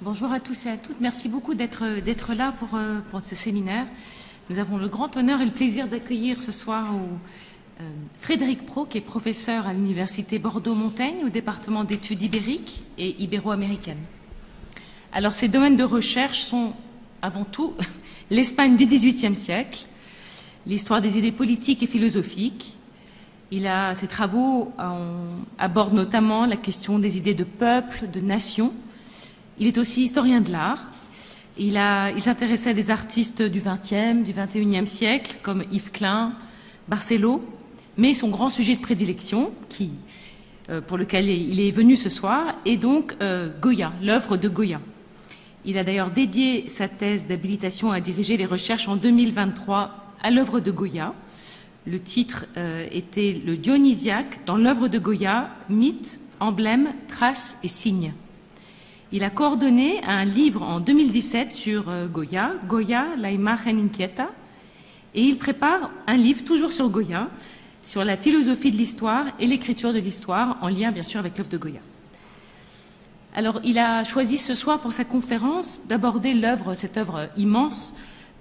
Bonjour à tous et à toutes. Merci beaucoup d'être là pour ce séminaire. Nous avons le grand honneur et le plaisir d'accueillir ce soir Frédéric Praud, qui est professeur à l'Université Bordeaux-Montaigne au département d'études ibériques et ibéro-américaines. Alors, ses domaines de recherche sont avant tout l'Espagne du XVIIIe siècle, l'histoire des idées politiques et philosophiques. Ses travaux abordent notamment la question des idées de peuple, de nation. Il est aussi historien de l'art. Il s'intéressait à des artistes du XXe, du XXIe siècle, comme Yves Klein, Barcelo, mais son grand sujet de prédilection, pour lequel il est venu ce soir, est donc Goya, l'œuvre de Goya. Il a d'ailleurs dédié sa thèse d'habilitation à diriger les recherches en 2023 à l'œuvre de Goya. Le titre était Le Dionysiaque dans l'œuvre de Goya, mythe, emblème, trace et signe. Il a coordonné un livre en 2017 sur Goya, Goya, la imagen inquieta, et il prépare un livre toujours sur Goya, sur la philosophie de l'histoire et l'écriture de l'histoire, en lien bien sûr avec l'œuvre de Goya. Alors il a choisi ce soir pour sa conférence d'aborder cette œuvre immense,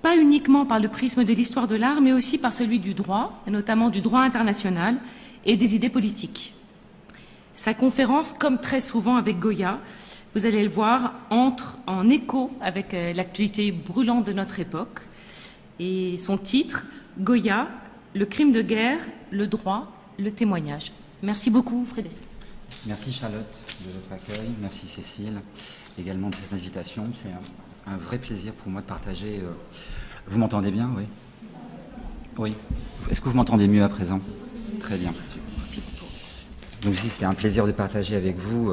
pas uniquement par le prisme de l'histoire de l'art, mais aussi par celui du droit, et notamment du droit international et des idées politiques. Sa conférence, comme très souvent avec Goya, vous allez le voir, entre en écho avec l'actualité brûlante de notre époque. Et son titre, Goya, le crime de guerre, le droit, le témoignage. Merci beaucoup, Frédéric. Merci Charlotte de votre accueil. Merci Cécile également de cette invitation. C'est un vrai plaisir pour moi de partager. Vous m'entendez bien, oui? Oui. Est-ce que vous m'entendez mieux à présent? Très bien. Donc ici, c'est un plaisir de partager avec vous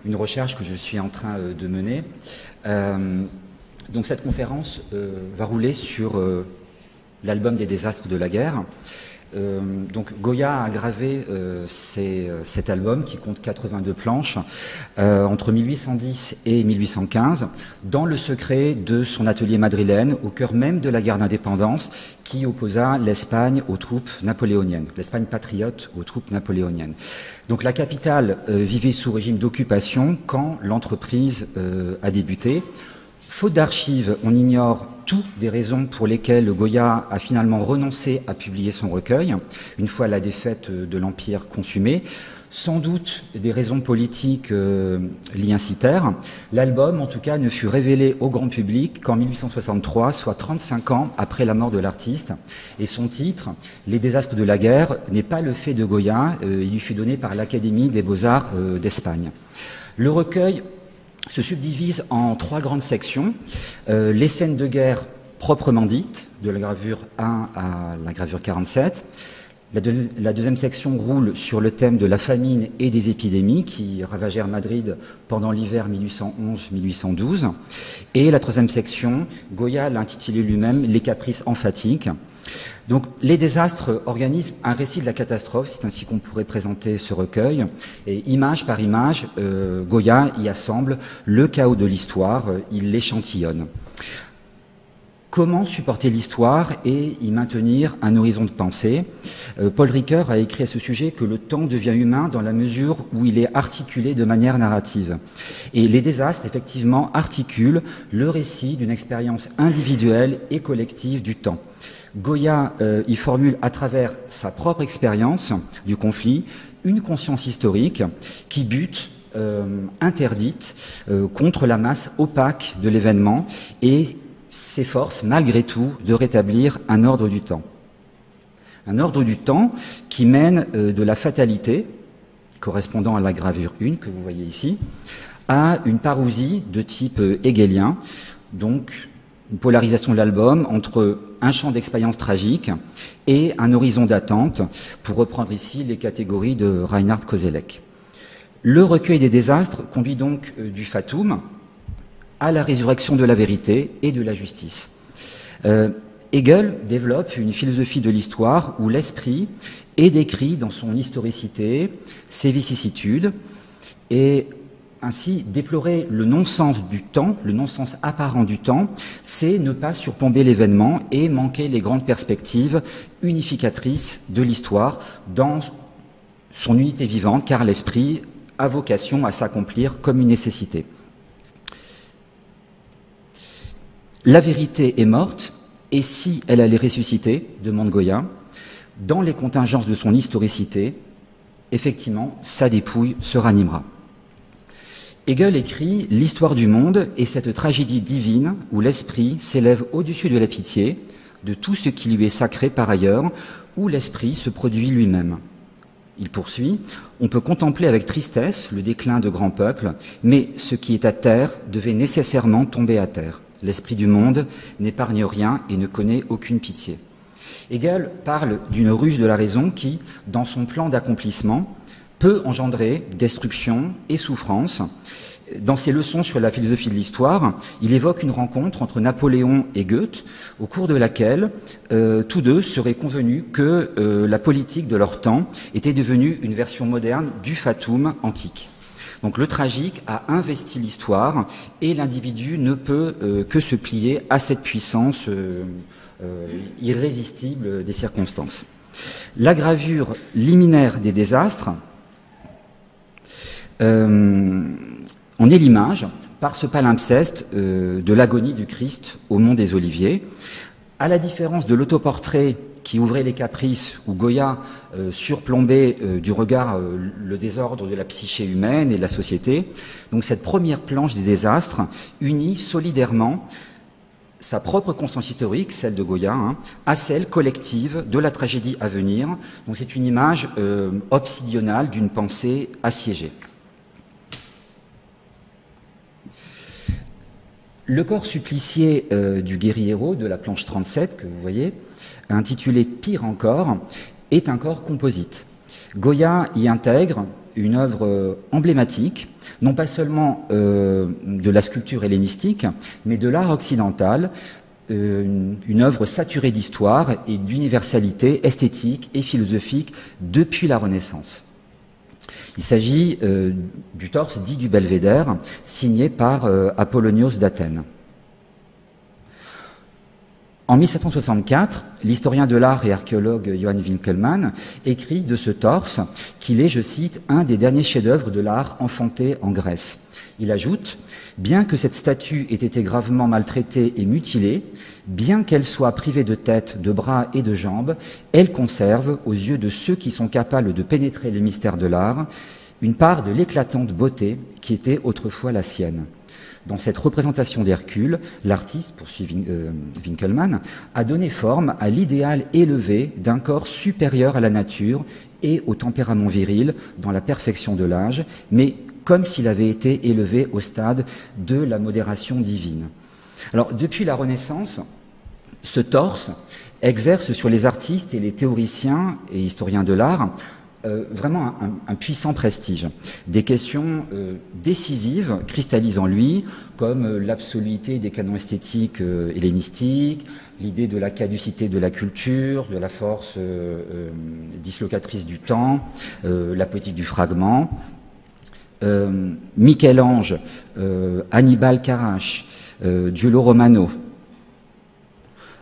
une recherche que je suis en train de mener. Donc cette conférence va rouler sur l'album des désastres de la guerre. Donc Goya a gravé cet album qui compte 82 planches entre 1810 et 1815 dans le secret de son atelier madrilène au cœur même de la guerre d'indépendance qui opposa l'Espagne aux troupes napoléoniennes, l'Espagne patriote aux troupes napoléoniennes. Donc la capitale vivait sous régime d'occupation quand l'entreprise a débuté. Faute d'archives, on ignore toutes des raisons pour lesquelles Goya a finalement renoncé à publier son recueil, une fois la défaite de l'Empire consumée. Sans doute des raisons politiques l'y incitèrent. L'album, en tout cas, ne fut révélé au grand public qu'en 1863, soit 35 ans après la mort de l'artiste. Et son titre, Les désastres de la guerre, n'est pas le fait de Goya, il lui fut donné par l'Académie des beaux-arts d'Espagne. Le recueil se subdivise en 3 grandes sections. Les scènes de guerre proprement dites, de la gravure 1 à la gravure 47. La deuxième section roule sur le thème de la famine et des épidémies qui ravagèrent Madrid pendant l'hiver 1811-1812. Et la troisième section, Goya l'a intitulé lui-même « Les caprices emphatiques ». Donc, Les désastres organisent un récit de la catastrophe, c'est ainsi qu'on pourrait présenter ce recueil. Et image par image, Goya y assemble le chaos de l'histoire, il l'échantillonne. Comment supporter l'histoire et y maintenir un horizon de pensée? Paul Ricoeur a écrit à ce sujet que le temps devient humain dans la mesure où il est articulé de manière narrative. Et les désastres, effectivement, articulent le récit d'une expérience individuelle et collective du temps. Goya y formule à travers sa propre expérience du conflit une conscience historique qui bute interdite contre la masse opaque de l'événement et s'efforce malgré tout de rétablir un ordre du temps. Un ordre du temps qui mène de la fatalité, correspondant à la gravure 1 que vous voyez ici, à une parousie de type hegelien, donc une polarisation de l'album entre un champ d'expérience tragique et un horizon d'attente, pour reprendre ici les catégories de Reinhard Koselleck. Le recueil des désastres conduit donc du fatum à la résurrection de la vérité et de la justice. Hegel développe une philosophie de l'histoire où l'esprit est décrit dans son historicité, ses vicissitudes, et ainsi déplorer le non-sens du temps, le non-sens apparent du temps, c'est ne pas surplomber l'événement et manquer les grandes perspectives unificatrices de l'histoire dans son unité vivante, car l'esprit a vocation à s'accomplir comme une nécessité. La vérité est morte, et si elle allait ressusciter, demande Goya, dans les contingences de son historicité, effectivement, sa dépouille se ranimera. Hegel écrit « L'histoire du monde est cette tragédie divine où l'esprit s'élève au-dessus de la pitié, de tout ce qui lui est sacré par ailleurs, où l'esprit se produit lui-même. » Il poursuit « On peut contempler avec tristesse le déclin de grands peuples, mais ce qui est à terre devait nécessairement tomber à terre. L'esprit du monde n'épargne rien et ne connaît aucune pitié. » Hegel parle d'une ruse de la raison qui, dans son plan d'accomplissement, peut engendrer destruction et souffrance. Dans ses leçons sur la philosophie de l'histoire, il évoque une rencontre entre Napoléon et Goethe, au cours de laquelle tous deux seraient convenus que la politique de leur temps était devenue une version moderne du fatum antique. Donc le tragique a investi l'histoire et l'individu ne peut que se plier à cette puissance irrésistible des circonstances. La gravure liminaire des désastres en est l'image, par ce palimpseste, de l'agonie du Christ au mont des Oliviers. À la différence de l'autoportrait qui ouvrait les caprices, où Goya surplombait du regard le désordre de la psyché humaine et de la société, donc cette première planche des désastres unit solidairement sa propre constance historique, celle de Goya, à celle collective de la tragédie à venir. Donc c'est une image obsidionale d'une pensée assiégée. Le corps supplicié du guerriero de la planche 37, que vous voyez, intitulé « Pire encore », est un corps composite. Goya y intègre une œuvre emblématique, non pas seulement de la sculpture hellénistique, mais de l'art occidental, une œuvre saturée d'histoire et d'universalité esthétique et philosophique depuis la Renaissance. Il s'agit du torse dit du Belvédère, signé par Apollonios d'Athènes. En 1764, l'historien de l'art et archéologue Johann Winckelmann écrit de ce torse qu'il est, je cite, « un des derniers chefs-d'œuvre de l'art enfanté en Grèce ». Il ajoute « Bien que cette statue ait été gravement maltraitée et mutilée, bien qu'elle soit privée de tête, de bras et de jambes, elle conserve, aux yeux de ceux qui sont capables de pénétrer le mystère de l'art, une part de l'éclatante beauté qui était autrefois la sienne. » Dans cette représentation d'Hercule, l'artiste, poursuit Winckelmann, a donné forme à l'idéal élevé d'un corps supérieur à la nature et au tempérament viril dans la perfection de l'âge, mais comme s'il avait été élevé au stade de la modération divine. Alors, depuis la Renaissance, ce torse exerce sur les artistes et les théoriciens et historiens de l'art vraiment un puissant prestige. Des questions décisives cristallisent en lui, comme l'absoluité des canons esthétiques hellénistiques, l'idée de la caducité de la culture, de la force dislocatrice du temps, la poétique du fragment. Michel-Ange, Annibal Carrach, Giulio Romano,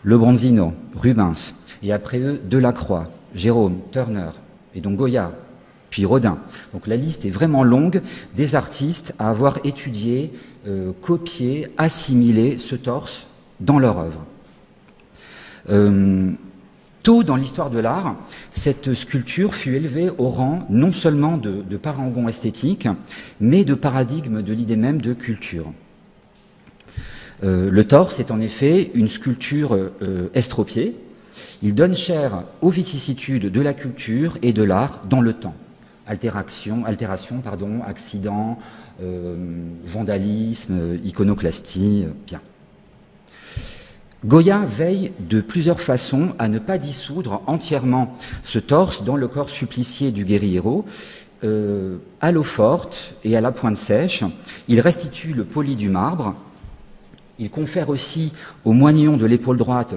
Le Bronzino, Rubens, et après eux Delacroix, Gérôme, Turner, et donc Goya, puis Rodin. Donc la liste est vraiment longue des artistes à avoir étudié, copié, assimilé ce torse dans leur œuvre. Tôt dans l'histoire de l'art, cette sculpture fut élevée au rang non seulement de parangon esthétique, mais de paradigme de l'idée même de culture. Le torse est en effet une sculpture estropiée. Il donne chair aux vicissitudes de la culture et de l'art dans le temps. Altération, accident, vandalisme, iconoclastie, bien. Goya veille de plusieurs façons à ne pas dissoudre entièrement ce torse dans le corps supplicié du guerriero. À l'eau forte et à la pointe sèche, il restitue le poli du marbre. Il confère aussi au moignon de l'épaule droite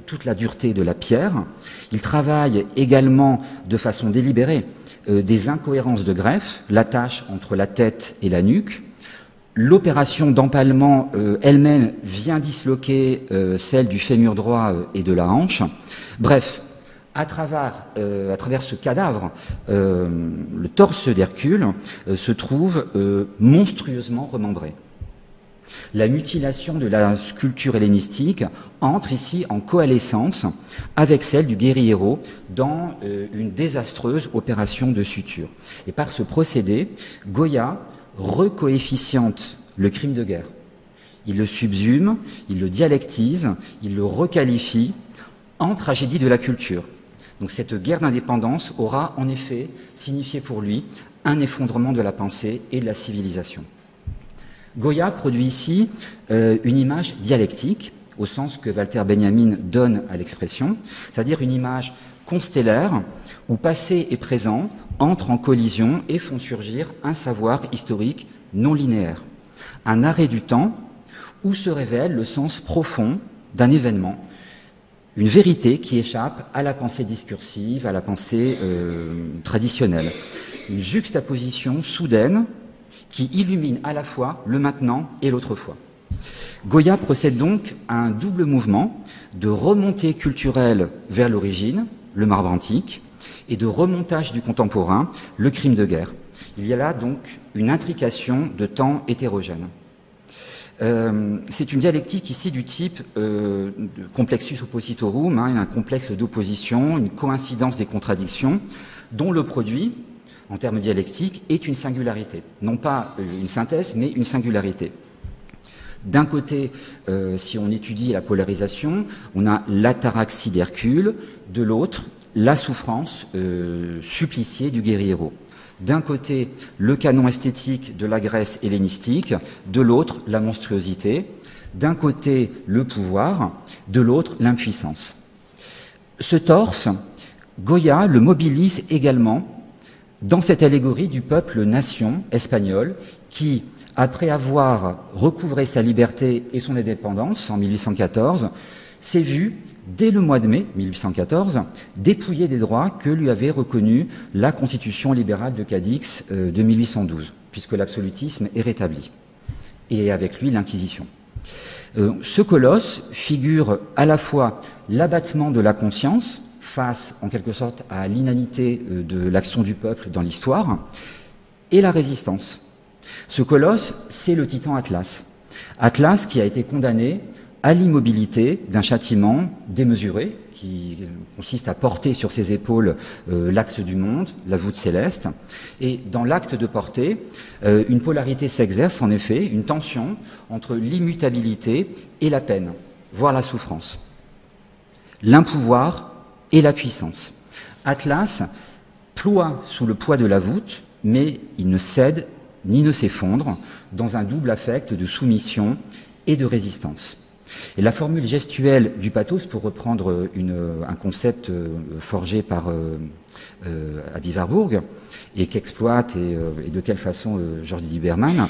toute la dureté de la pierre. Il travaille également de façon délibérée des incohérences de greffe, l'attache entre la tête et la nuque. L'opération d'empalement elle-même vient disloquer celle du fémur droit et de la hanche. Bref, à travers ce cadavre, le torse d'Hercule se trouve monstrueusement remembré. La mutilation de la sculpture hellénistique entre ici en coalescence avec celle du guerriero dans une désastreuse opération de suture. Et par ce procédé, Goya recoefficiente le crime de guerre. Il le subsume, il le dialectise, il le requalifie en tragédie de la culture. Donc cette guerre d'indépendance aura en effet signifié pour lui un effondrement de la pensée et de la civilisation. Goya produit ici une image dialectique, au sens que Walter Benjamin donne à l'expression, c'est-à-dire une image constellaire où passé et présent entrent en collision et font surgir un savoir historique non linéaire, un arrêt du temps où se révèle le sens profond d'un événement, une vérité qui échappe à la pensée discursive, à la pensée traditionnelle, une juxtaposition soudaine qui illumine à la fois le maintenant et l'autrefois. Goya procède donc à un double mouvement de remontée culturelle vers l'origine, le marbre antique, et de remontage du contemporain, le crime de guerre. Il y a là donc une intrication de temps hétérogène. C'est une dialectique ici du type complexus oppositorum, un complexe d'opposition, une coïncidence des contradictions, dont le produit, en termes dialectiques, est une singularité. Non pas une synthèse, mais une singularité. D'un côté, si on étudie la polarisation, on a l'ataraxie d'Hercule, de l'autre, la souffrance suppliciée du guerriero. D'un côté, le canon esthétique de la Grèce hellénistique, de l'autre, la monstruosité. D'un côté, le pouvoir, de l'autre, l'impuissance. Ce torse, Goya le mobilise également dans cette allégorie du peuple-nation espagnol qui, après avoir recouvré sa liberté et son indépendance en 1814, s'est vu, dès le mois de mai 1814, dépouillé des droits que lui avait reconnus la Constitution libérale de Cadix de 1812, puisque l'absolutisme est rétabli, et avec lui l'Inquisition. Ce colosse figure à la fois l'abattement de la conscience face, en quelque sorte, à l'inanité de l'action du peuple dans l'histoire, et la résistance. Ce colosse, c'est le titan Atlas. Atlas qui a été condamné à l'immobilité d'un châtiment démesuré, qui consiste à porter sur ses épaules l'axe du monde, la voûte céleste. Et dans l'acte de porter, une polarité s'exerce en effet, une tension entre l'immutabilité et la peine, voire la souffrance, l'impouvoir et la puissance. Atlas ploie sous le poids de la voûte, mais il ne cède ni ne s'effondre dans un double affect de soumission et de résistance. Et la formule gestuelle du pathos, pour reprendre un concept forgé par Aby Warburg et qu'exploite et de quelle façon Jordi Lieberman,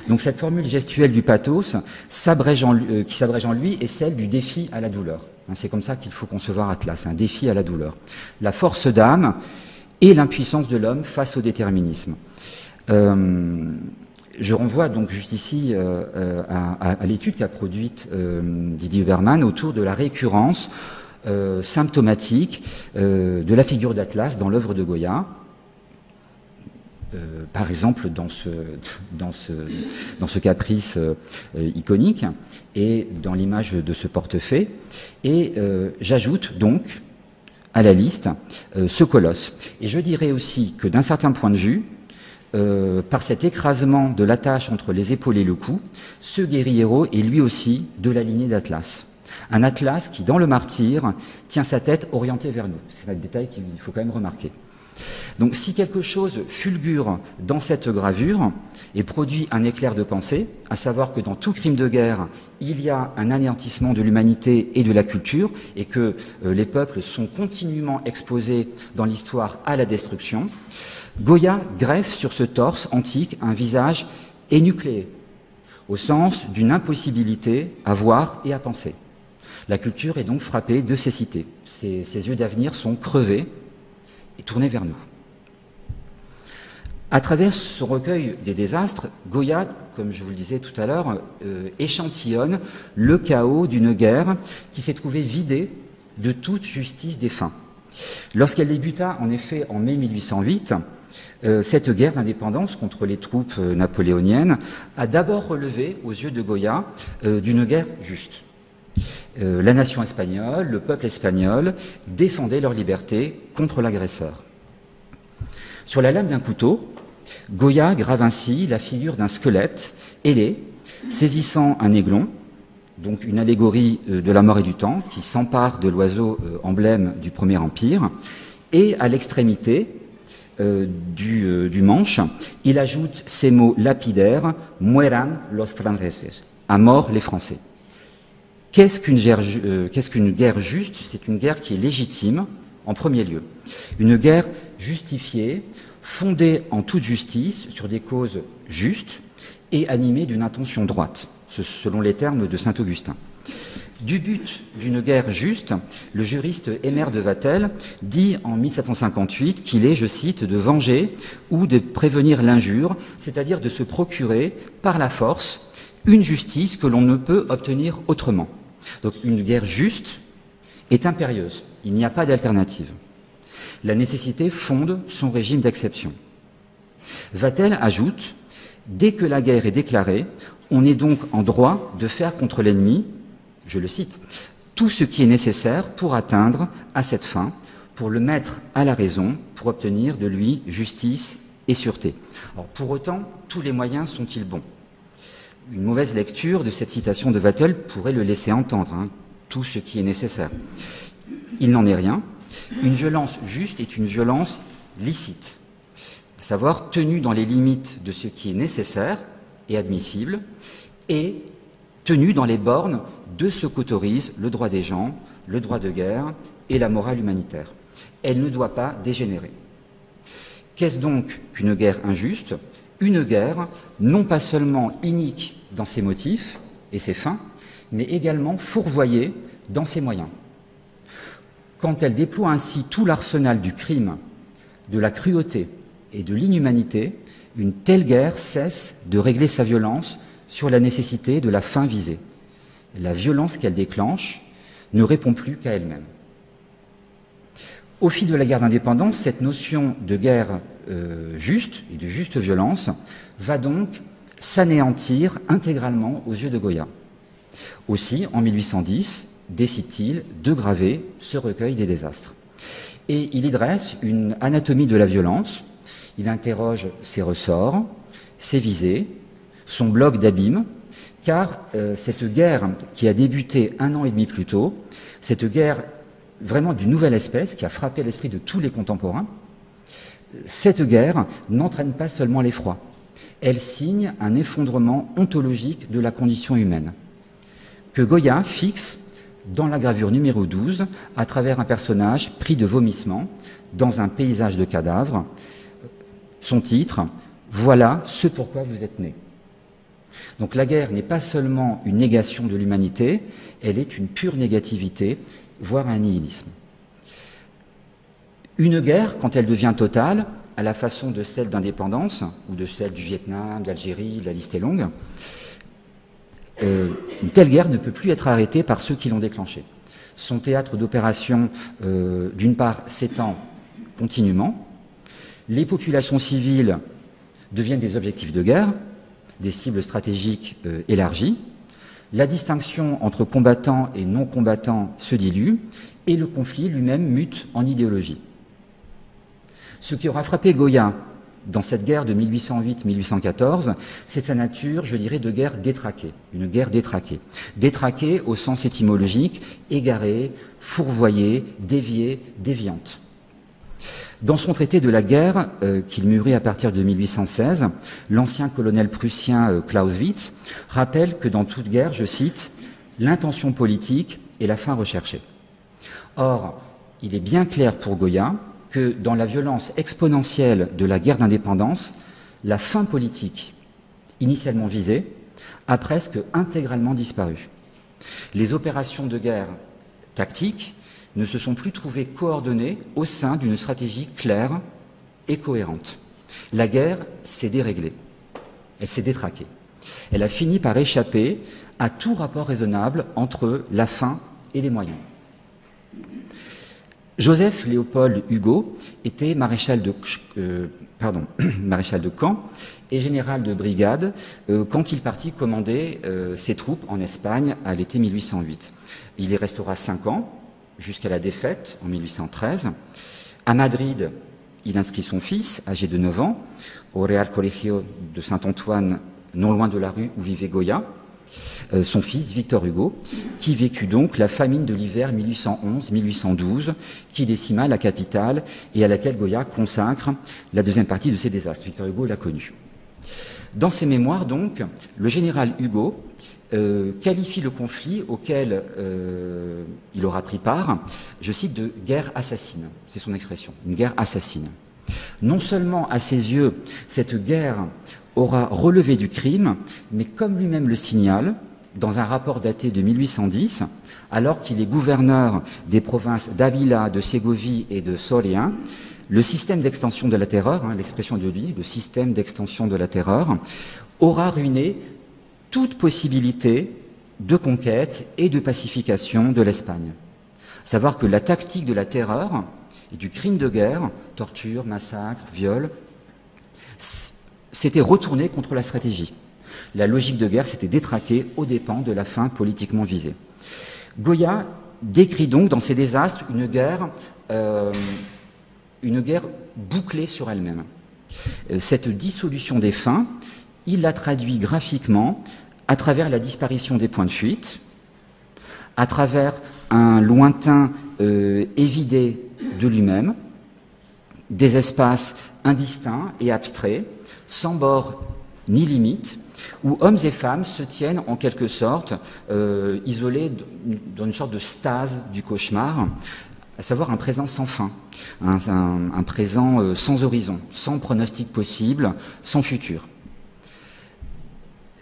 donc cette formule gestuelle du pathos qui s'abrège en lui est celle du défi à la douleur. C'est comme ça qu'il faut concevoir Atlas, un défi à la douleur. La force d'âme et l'impuissance de l'homme face au déterminisme. Je renvoie donc juste ici à l'étude qu'a produite Didier Huberman autour de la récurrence symptomatique de la figure d'Atlas dans l'œuvre de Goya. Par exemple, dans ce caprice iconique et dans l'image de ce portefaix. Et j'ajoute donc à la liste ce colosse. Et je dirais aussi que d'un certain point de vue, par cet écrasement de l'attache entre les épaules et le cou, ce guerriero est lui aussi de la lignée d'Atlas. Un Atlas qui, dans le martyre, tient sa tête orientée vers nous. C'est un détail qu'il faut quand même remarquer. Donc si quelque chose fulgure dans cette gravure et produit un éclair de pensée, à savoir que dans tout crime de guerre, il y a un anéantissement de l'humanité et de la culture, et que les peuples sont continuellement exposés dans l'histoire à la destruction, Goya greffe sur ce torse antique un visage énucléé, au sens d'une impossibilité à voir et à penser. La culture est donc frappée de cécité. Ses yeux d'avenir sont crevés et tournés vers nous. À travers ce recueil des désastres, Goya, comme je vous le disais tout à l'heure, échantillonne le chaos d'une guerre qui s'est trouvée vidée de toute justice des fins. Lorsqu'elle débuta en effet en mai 1808, cette guerre d'indépendance contre les troupes napoléoniennes a d'abord relevé, aux yeux de Goya, d'une guerre juste. La nation espagnole, le peuple espagnol défendaient leur liberté contre l'agresseur. Sur la lame d'un couteau, Goya grave ainsi la figure d'un squelette ailé, saisissant un aiglon, donc une allégorie de la mort et du temps, qui s'empare de l'oiseau emblème du Premier Empire, et à l'extrémité du manche, il ajoute ces mots lapidaires « Mueran los franceses », à mort les Français. Qu'est-ce qu'une guerre juste? C'est une guerre qui est légitime, en premier lieu. Une guerre justifiée, fondée en toute justice, sur des causes justes et animée d'une intention droite, selon les termes de saint Augustin. Du but d'une guerre juste, le juriste Aimère de Vatel dit en 1758 qu'il est, je cite, de venger ou de prévenir l'injure, c'est-à-dire de se procurer par la force une justice que l'on ne peut obtenir autrement. Donc une guerre juste est impérieuse, il n'y a pas d'alternative. La nécessité fonde son régime d'exception. Vatel ajoute « Dès que la guerre est déclarée, on est donc en droit de faire contre l'ennemi, je le cite, tout ce qui est nécessaire pour atteindre à cette fin, pour le mettre à la raison, pour obtenir de lui justice et sûreté. » Alors, pour autant, tous les moyens sont-ils bons? Une mauvaise lecture de cette citation de Vatel pourrait le laisser entendre, hein, tout ce qui est nécessaire. Il n'en est rien. Une violence juste est une violence licite, à savoir tenue dans les limites de ce qui est nécessaire et admissible, et tenue dans les bornes de ce qu'autorise le droit des gens, le droit de guerre et la morale humanitaire. Elle ne doit pas dégénérer. Qu'est-ce donc qu'une guerre injuste? Une guerre non pas seulement inique dans ses motifs et ses fins, mais également fourvoyée dans ses moyens. Quand elle déploie ainsi tout l'arsenal du crime, de la cruauté et de l'inhumanité, une telle guerre cesse de régler sa violence sur la nécessité de la fin visée. La violence qu'elle déclenche ne répond plus qu'à elle-même. Au fil de la guerre d'indépendance, cette notion de guerre juste et de juste violence va donc s'anéantir intégralement aux yeux de Goya. Aussi, en 1810, décide-t-il de graver ce recueil des désastres. Et il y dresse une anatomie de la violence, il interroge ses ressorts, ses visées, son bloc d'abîme, car cette guerre qui a débuté 1 an et demi plus tôt, cette guerre vraiment d'une nouvelle espèce qui a frappé l'esprit de tous les contemporains, cette guerre n'entraîne pas seulement l'effroi, elle signe un effondrement ontologique de la condition humaine, que Goya fixe dans la gravure numéro 12, à travers un personnage pris de vomissements dans un paysage de cadavres. Son titre, « Voilà ce pourquoi vous êtes nés ». Donc la guerre n'est pas seulement une négation de l'humanité, elle est une pure négativité, voire un nihilisme. Une guerre, quand elle devient totale, à la façon de celle d'indépendance, ou de celle du Vietnam, d'Algérie, la liste est longue, une telle guerre ne peut plus être arrêtée par ceux qui l'ont déclenchée. Son théâtre d'opération, d'une part, s'étend continuellement, les populations civiles deviennent des objectifs de guerre, des cibles stratégiques élargies, la distinction entre combattants et non-combattants se dilue, et le conflit lui-même mute en idéologie. Ce qui aura frappé Goya dans cette guerre de 1808-1814, c'est sa nature, je dirais, de guerre détraquée, une guerre détraquée. Détraquée au sens étymologique, égarée, fourvoyée, déviée, déviante. Dans son traité de la guerre, qu'il mûrit à partir de 1816, l'ancien colonel prussien Clausewitz rappelle que dans toute guerre, je cite, « l'intention politique est la fin recherchée ». Or, il est bien clair pour Goya que dans la violence exponentielle de la guerre d'indépendance, la fin politique, initialement visée, a presque intégralement disparu. Les opérations de guerre tactiques ne se sont plus trouvées coordonnées au sein d'une stratégie claire et cohérente. La guerre s'est déréglée, elle s'est détraquée. Elle a fini par échapper à tout rapport raisonnable entre la fin et les moyens. Joseph Léopold Hugo était maréchal de camp et général de brigade quand il partit commander ses troupes en Espagne à l'été 1808. Il y restera 5 ans, jusqu'à la défaite en 1813. À Madrid, il inscrit son fils, âgé de 9 ans, au Real Colegio de Saint-Antoine, non loin de la rue où vivait Goya, son fils Victor Hugo, qui vécut donc la famine de l'hiver 1811-1812, qui décima la capitale et à laquelle Goya consacre la deuxième partie de ses désastres. Victor Hugo l'a connu. Dans ses mémoires, donc, le général Hugo qualifie le conflit auquel il aura pris part, je cite, de guerre assassine. C'est son expression, une guerre assassine. Non seulement, à ses yeux, cette guerre aura relevé du crime, mais comme lui-même le signale, dans un rapport daté de 1810, alors qu'il est gouverneur des provinces d'Ávila, de Ségovie et de Soria, le système d'extension de la terreur, l'expression de lui, le système d'extension de la terreur, aura ruiné toute possibilité de conquête et de pacification de l'Espagne. Savoir que la tactique de la terreur et du crime de guerre, torture, massacre, viol, s'était retournée contre la stratégie. La logique de guerre s'était détraquée aux dépens de la fin politiquement visée. Goya décrit donc dans ses désastres une guerre bouclée sur elle-même. Cette dissolution des fins, il la traduit graphiquement à travers la disparition des points de fuite, à travers un lointain évidé de lui-même, des espaces indistincts et abstraits, sans bord ni limite, où hommes et femmes se tiennent en quelque sorte isolés dans une sorte de stase du cauchemar, à savoir un présent sans fin, un présent sans horizon, sans pronostic possible, sans futur.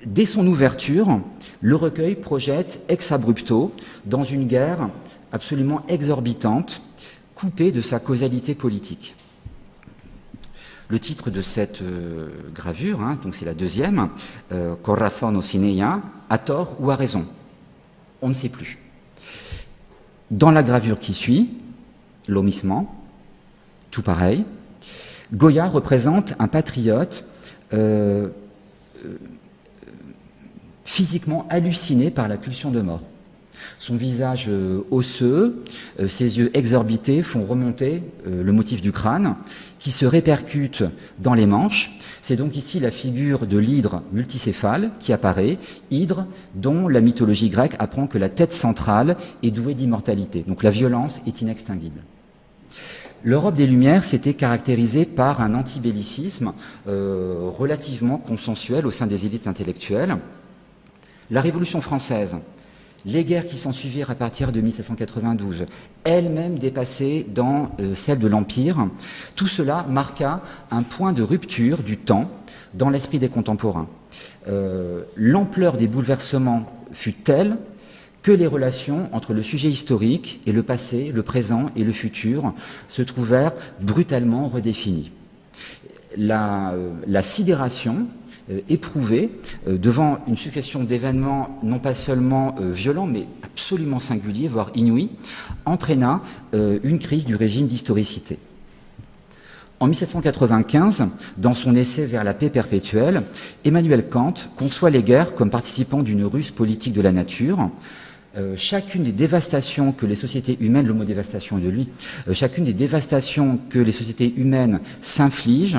Dès son ouverture, le recueil projette ex abrupto dans une guerre absolument exorbitante, coupée de sa causalité politique. Le titre de cette gravure, donc c'est la deuxième, Corazón o Cinea, à tort ou à raison, on ne sait plus. Dans la gravure qui suit, lo mismo, tout pareil, Goya représente un patriote physiquement halluciné par la pulsion de mort. Son visage osseux, ses yeux exorbités font remonter le motif du crâne qui se répercute dans les manches. C'est donc ici la figure de l'hydre multicéphale qui apparaît, hydre dont la mythologie grecque apprend que la tête centrale est douée d'immortalité. Donc la violence est inextinguible. L'Europe des Lumières s'était caractérisée par un antibellicisme relativement consensuel au sein des élites intellectuelles. La Révolution française, les guerres qui s'en suivirent à partir de 1792, elles-mêmes dépassées dans celles de l'Empire, tout cela marqua un point de rupture du temps dans l'esprit des contemporains. L'ampleur des bouleversements fut telle que les relations entre le sujet historique et le passé, le présent et le futur se trouvèrent brutalement redéfinies. La sidération éprouvée devant une succession d'événements non pas seulement violents, mais absolument singuliers, voire inouïs, entraîna une crise du régime d'historicité. En 1795, dans son essai Vers la paix perpétuelle, Emmanuel Kant conçoit les guerres comme participant d'une ruse politique de la nature. Chacune des dévastations que les sociétés humaines, le mot dévastation est de lui, chacune des dévastations que les sociétés humaines s'infligent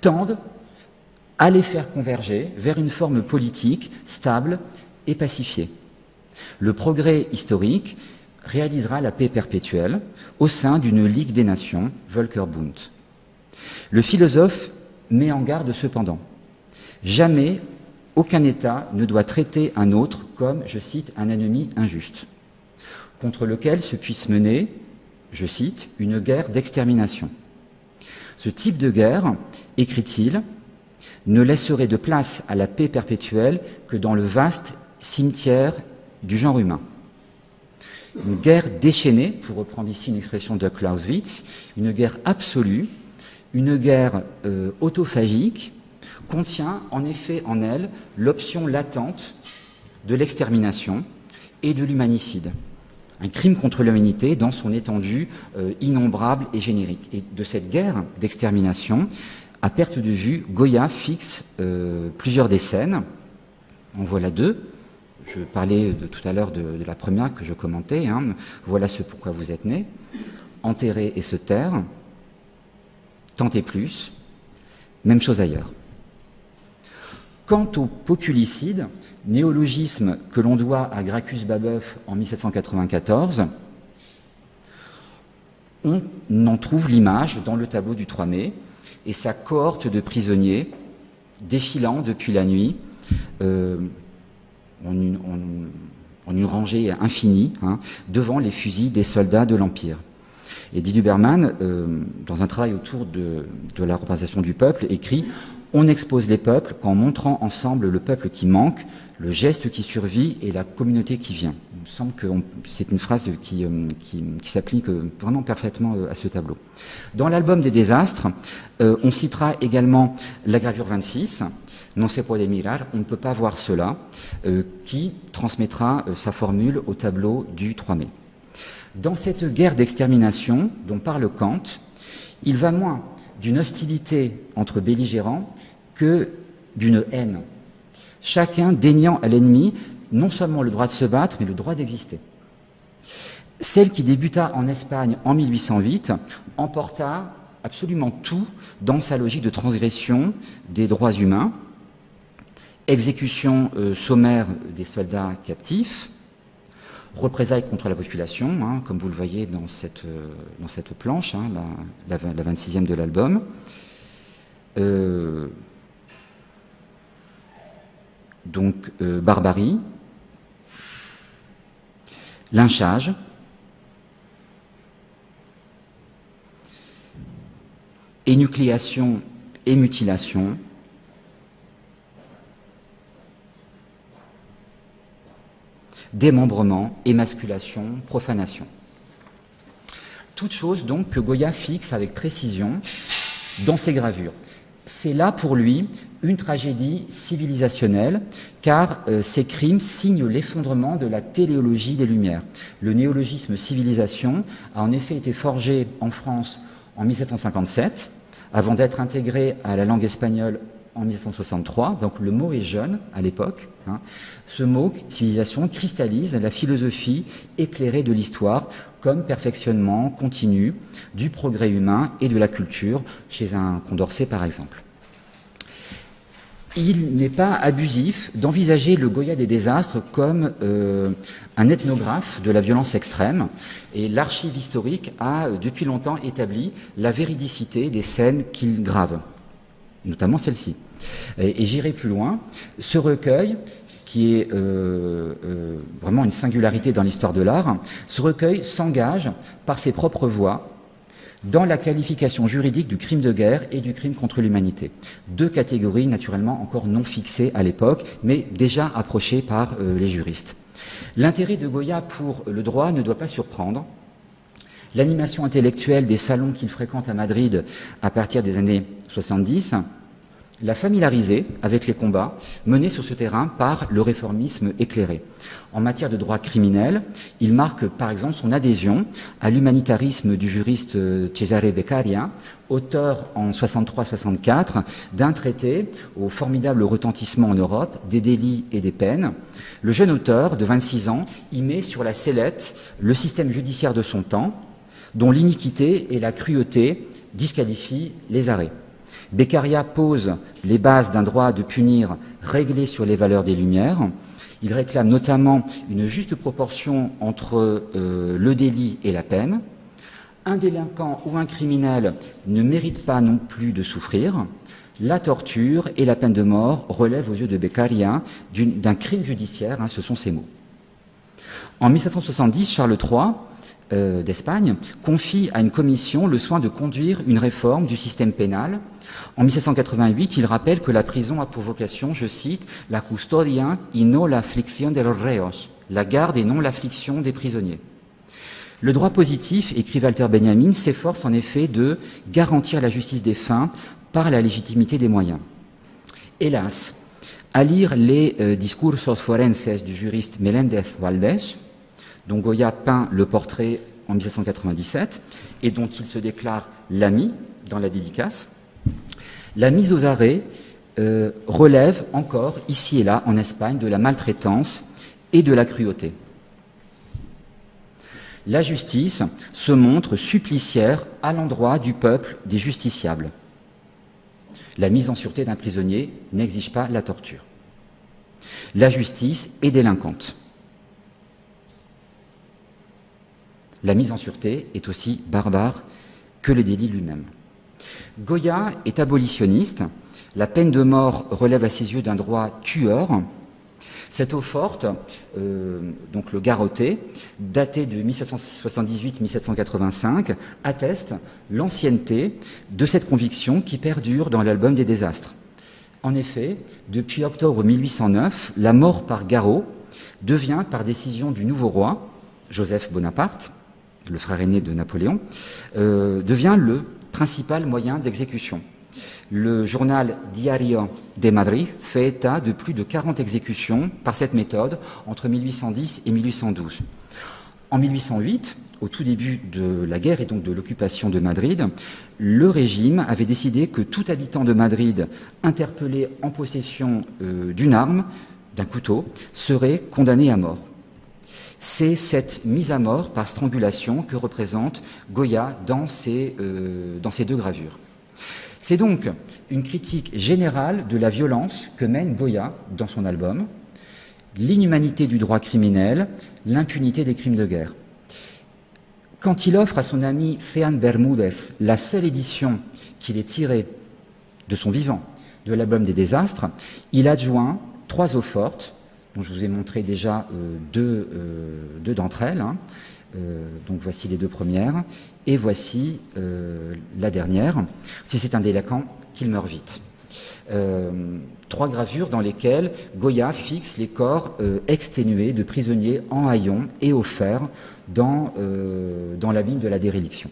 tendent à les faire converger vers une forme politique stable et pacifiée. Le progrès historique réalisera la paix perpétuelle au sein d'une Ligue des Nations, Völkerbund. Le philosophe met en garde cependant. Jamais aucun État ne doit traiter un autre comme, je cite, un ennemi injuste, contre lequel se puisse mener, je cite, une guerre d'extermination. Ce type de guerre, écrit-il, ne laisserait de place à la paix perpétuelle que dans le vaste cimetière du genre humain. Une guerre déchaînée, pour reprendre ici une expression de Clausewitz, une guerre absolue, une guerre autophagique, contient en effet en elle l'option latente de l'extermination et de l'humanicide. un crime contre l'humanité dans son étendue innombrable et générique. Et de cette guerre d'extermination, à perte de vue, Goya fixe plusieurs des scènes. En voilà deux. Je parlais tout à l'heure de la première que je commentais. Hein. Voilà ce pourquoi vous êtes né. Enterrer et se taire. Tant et plus. Même chose ailleurs. Quant au populicide, néologisme que l'on doit à Gracchus Babeuf en 1794, on en trouve l'image dans le tableau du 3 mai et sa cohorte de prisonniers défilant depuis la nuit en une rangée infinie hein, devant les fusils des soldats de l'Empire. Et Didier Berman, dans un travail autour de la représentation du peuple, écrit « On expose les peuples qu'en montrant ensemble le peuple qui manque, le geste qui survit et la communauté qui vient ». Il me semble que c'est une phrase qui s'applique vraiment parfaitement à ce tableau. Dans l'album des désastres, on citera également la gravure 26, « Non se puede mirar », on ne peut pas voir cela, qui transmettra sa formule au tableau du 3 mai. Dans cette guerre d'extermination dont parle Kant, il va moins d'une hostilité entre belligérants que d'une haine. Chacun déniant à l'ennemi non seulement le droit de se battre, mais le droit d'exister. Celle qui débuta en Espagne en 1808 emporta absolument tout dans sa logique de transgression des droits humains, exécution sommaire des soldats captifs, représailles contre la population, hein, comme vous le voyez dans cette planche, hein, la 26e de l'album. Barbarie, lynchage, énucléation et mutilation, démembrement, émasculation, profanation. Toutes choses donc que Goya fixe avec précision dans ses gravures. C'est là pour lui une tragédie civilisationnelle, car ces crimes signent l'effondrement de la téléologie des Lumières. Le néologisme civilisation a en effet été forgé en France en 1757, avant d'être intégré à la langue espagnole en 1763, donc le mot est jeune à l'époque. Hein. Ce mot, civilisation, cristallise la philosophie éclairée de l'histoire comme perfectionnement continu du progrès humain et de la culture, chez un Condorcet par exemple. Il n'est pas abusif d'envisager le Goya des désastres comme un ethnographe de la violence extrême, et l'archive historique a depuis longtemps établi la véridicité des scènes qu'il grave, notamment celle-ci. Et j'irai plus loin, ce recueil, qui est vraiment une singularité dans l'histoire de l'art, ce recueil s'engage par ses propres voies dans la qualification juridique du crime de guerre et du crime contre l'humanité. Deux catégories naturellement encore non fixées à l'époque, mais déjà approchées par les juristes. L'intérêt de Goya pour le droit ne doit pas surprendre. L'animation intellectuelle des salons qu'il fréquente à Madrid à partir des années 70 l'a familiarisé avec les combats menés sur ce terrain par le réformisme éclairé. En matière de droit criminel, il marque par exemple son adhésion à l'humanitarisme du juriste Cesare Beccaria, auteur en 63-64 d'un traité au formidable retentissement en Europe des délits et des peines. Le jeune auteur de 26 ans y met sur la sellette le système judiciaire de son temps, dont l'iniquité et la cruauté disqualifient les arrêts. Beccaria pose les bases d'un droit de punir réglé sur les valeurs des Lumières. Il réclame notamment une juste proportion entre le délit et la peine. Un délinquant ou un criminel ne mérite pas non plus de souffrir. La torture et la peine de mort relèvent aux yeux de Beccaria d'un crime judiciaire, hein, ce sont ses mots. En 1770, Charles III d'Espagne confie à une commission le soin de conduire une réforme du système pénal. En 1788, il rappelle que la prison a pour vocation, je cite, « la custodia y no la aflicción de los reos », la garde et non l'affliction des prisonniers. Le droit positif, écrit Walter Benjamin, s'efforce en effet de garantir la justice des fins par la légitimité des moyens. Hélas, à lire les discursos forenses du juriste Meléndez Valdés, dont Goya peint le portrait en 1797 et dont il se déclare l'ami dans la dédicace, la mise aux arrêts relève encore, ici et là, en Espagne, de la maltraitance et de la cruauté. La justice se montre suppliciaire à l'endroit du peuple des justiciables. La mise en sûreté d'un prisonnier n'exige pas la torture. La justice est délinquante. La mise en sûreté est aussi barbare que le délit lui-même. Goya est abolitionniste. La peine de mort relève à ses yeux d'un droit tueur. Cette eau-forte, donc le garrotté, daté de 1778-1785, atteste l'ancienneté de cette conviction qui perdure dans l'album des désastres. En effet, depuis octobre 1809, la mort par garrot devient, par décision du nouveau roi, Joseph Bonaparte, le frère aîné de Napoléon, devient le principal moyen d'exécution. Le journal Diario de Madrid fait état de plus de 40 exécutions par cette méthode entre 1810 et 1812. En 1808, au tout début de la guerre et donc de l'occupation de Madrid, le régime avait décidé que tout habitant de Madrid interpellé en possession d'une arme, d'un couteau, serait condamné à mort. C'est cette mise à mort par strangulation que représente Goya dans ces deux gravures. C'est donc une critique générale de la violence que mène Goya dans son album, l'inhumanité du droit criminel, l'impunité des crimes de guerre. Quand il offre à son ami Jean Bermúdez la seule édition qu'il ait tirée de son vivant de l'album des désastres, il adjoint 3 eaux-fortes, dont je vous ai montré déjà deux d'entre elles. Donc voici les 2 premières, et voici la dernière. Si c'est un délinquant, qu'il meurt vite. 3 gravures dans lesquelles Goya fixe les corps exténués de prisonniers en haillons et au fer dans l'abîme de la déréliction.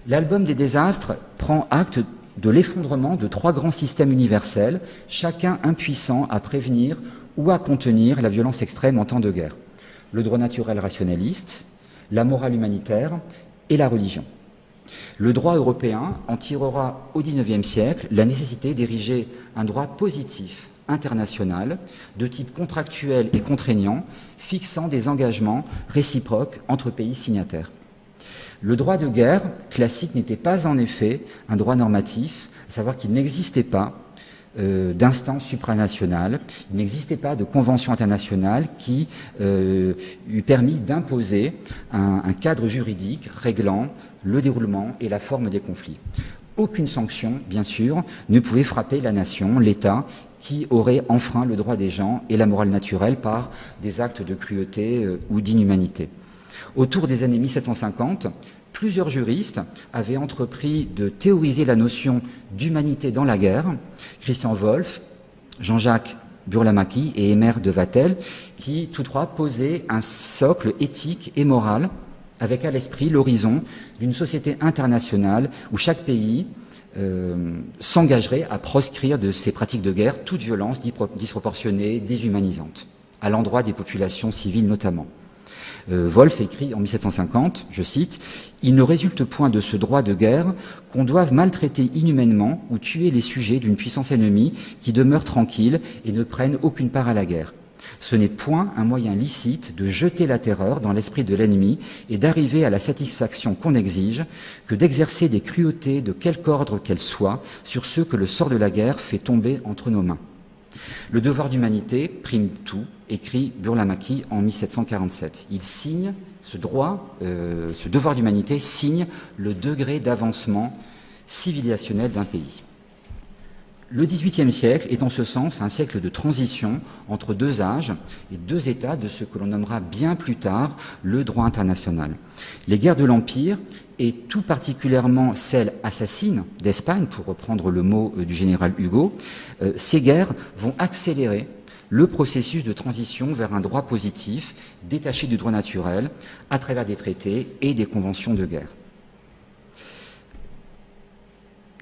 L'album des désastres prend acte de l'effondrement de 3 grands systèmes universels, chacun impuissant à prévenir ou à contenir la violence extrême en temps de guerre. Le droit naturel rationaliste, la morale humanitaire et la religion. Le droit européen en tirera au XIXe siècle la nécessité d'ériger un droit positif international de type contractuel et contraignant, fixant des engagements réciproques entre pays signataires. Le droit de guerre classique n'était pas en effet un droit normatif, à savoir qu'il n'existait pas d'instance supranationale, il n'existait pas de convention internationale qui eût permis d'imposer un cadre juridique réglant le déroulement et la forme des conflits. Aucune sanction, bien sûr, ne pouvait frapper la nation, l'État, qui aurait enfreint le droit des gens et la morale naturelle par des actes de cruauté ou d'inhumanité. Autour des années 1750, plusieurs juristes avaient entrepris de théoriser la notion d'humanité dans la guerre. Christian Wolff, Jean-Jacques Burlamaqui et Aimère de Vattel, qui tous 3 posaient un socle éthique et moral avec à l'esprit l'horizon d'une société internationale où chaque pays s'engagerait à proscrire de ses pratiques de guerre toute violence disproportionnée, déshumanisante, à l'endroit des populations civiles notamment. Wolff écrit en 1750, je cite, « Il ne résulte point de ce droit de guerre qu'on doive maltraiter inhumainement ou tuer les sujets d'une puissance ennemie qui demeurent tranquilles et ne prennent aucune part à la guerre. Ce n'est point un moyen licite de jeter la terreur dans l'esprit de l'ennemi et d'arriver à la satisfaction qu'on exige que d'exercer des cruautés de quelque ordre qu'elles soient sur ceux que le sort de la guerre fait tomber entre nos mains. Le devoir d'humanité prime tout, écrit Burlamaqui en 1747. Il signe ce droit, ce devoir d'humanité signe le degré d'avancement civilisationnel d'un pays. Le XVIIIe siècle est en ce sens un siècle de transition entre 2 âges et 2 états de ce que l'on nommera bien plus tard le droit international. Les guerres de l'Empire, et tout particulièrement celles assassines d'Espagne, pour reprendre le mot du général Hugo, ces guerres vont accélérer le processus de transition vers un droit positif, détaché du droit naturel, à travers des traités et des conventions de guerre.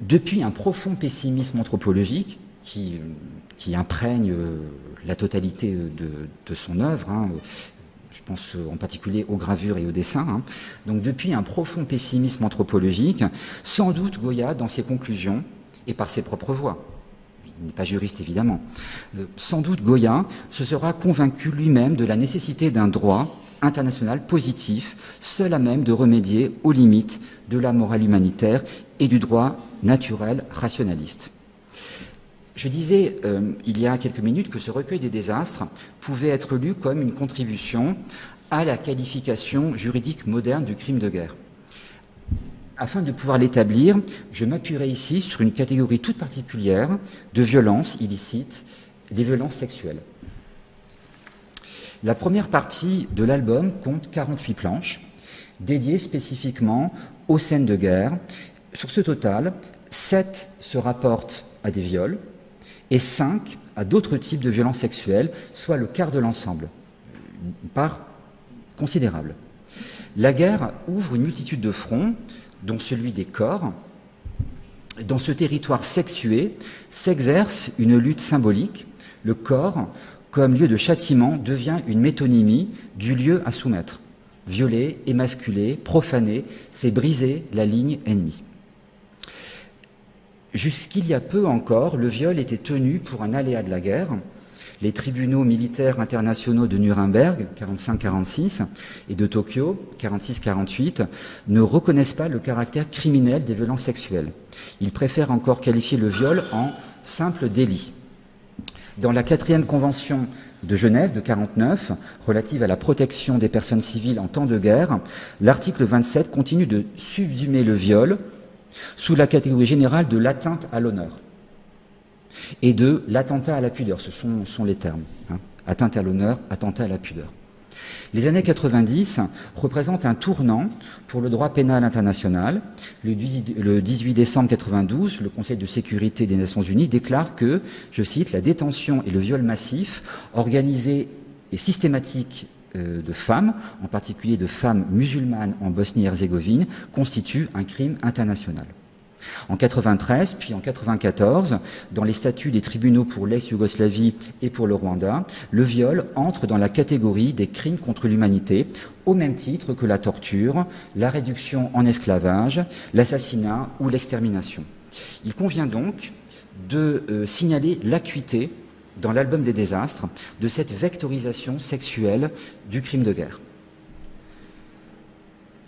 Depuis un profond pessimisme anthropologique qui imprègne la totalité de son œuvre, Je pense en particulier aux gravures et aux dessins. Hein. Donc depuis un profond pessimisme anthropologique, sans doute Goya, dans ses conclusions, et par ses propres voix, il n'est pas juriste évidemment, sans doute Goya se sera convaincu lui-même de la nécessité d'un droit international positif, seul à même de remédier aux limites de la morale humanitaire et du droit naturel rationaliste. Je disais il y a quelques minutes que ce recueil des désastres pouvait être lu comme une contribution à la qualification juridique moderne du crime de guerre. Afin de pouvoir l'établir, je m'appuierai ici sur une catégorie toute particulière de violences illicites, les violences sexuelles. La première partie de l'album compte 48 planches, dédiées spécifiquement aux scènes de guerre. Sur ce total, 7 se rapportent à des viols et 5 à d'autres types de violences sexuelles, soit le quart de l'ensemble, une part considérable. La guerre ouvre une multitude de fronts, dont celui des corps. Dans ce territoire sexué s'exerce une lutte symbolique. Le corps, comme lieu de châtiment, devient une métonymie du lieu à soumettre. Violer, émasculer, profaner, c'est briser la ligne ennemie. Jusqu'il y a peu encore, le viol était tenu pour un aléa de la guerre. Les tribunaux militaires internationaux de Nuremberg, 45-46, et de Tokyo, 46-48, ne reconnaissent pas le caractère criminel des violences sexuelles. Ils préfèrent encore qualifier le viol en simple délit. Dans la 4e convention de Genève de 49, relative à la protection des personnes civiles en temps de guerre, l'article 27 continue de subsumer le viol sous la catégorie générale de l'atteinte à l'honneur et de l'attentat à la pudeur. Ce sont les termes. Hein. Atteinte à l'honneur, attentat à la pudeur. Les années 90 représentent un tournant pour le droit pénal international. Le 18 décembre 92, le Conseil de sécurité des Nations Unies déclare que, je cite, la détention et le viol massif, organisé et systématique de femmes, en particulier de femmes musulmanes en Bosnie-Herzégovine, constituent un crime international. En 93, puis en 94, dans les statuts des tribunaux pour l'ex-Yougoslavie et pour le Rwanda, le viol entre dans la catégorie des crimes contre l'humanité, au même titre que la torture, la réduction en esclavage, l'assassinat ou l'extermination. Il convient donc de signaler l'acuité, dans l'album des désastres, de cette vectorisation sexuelle du crime de guerre.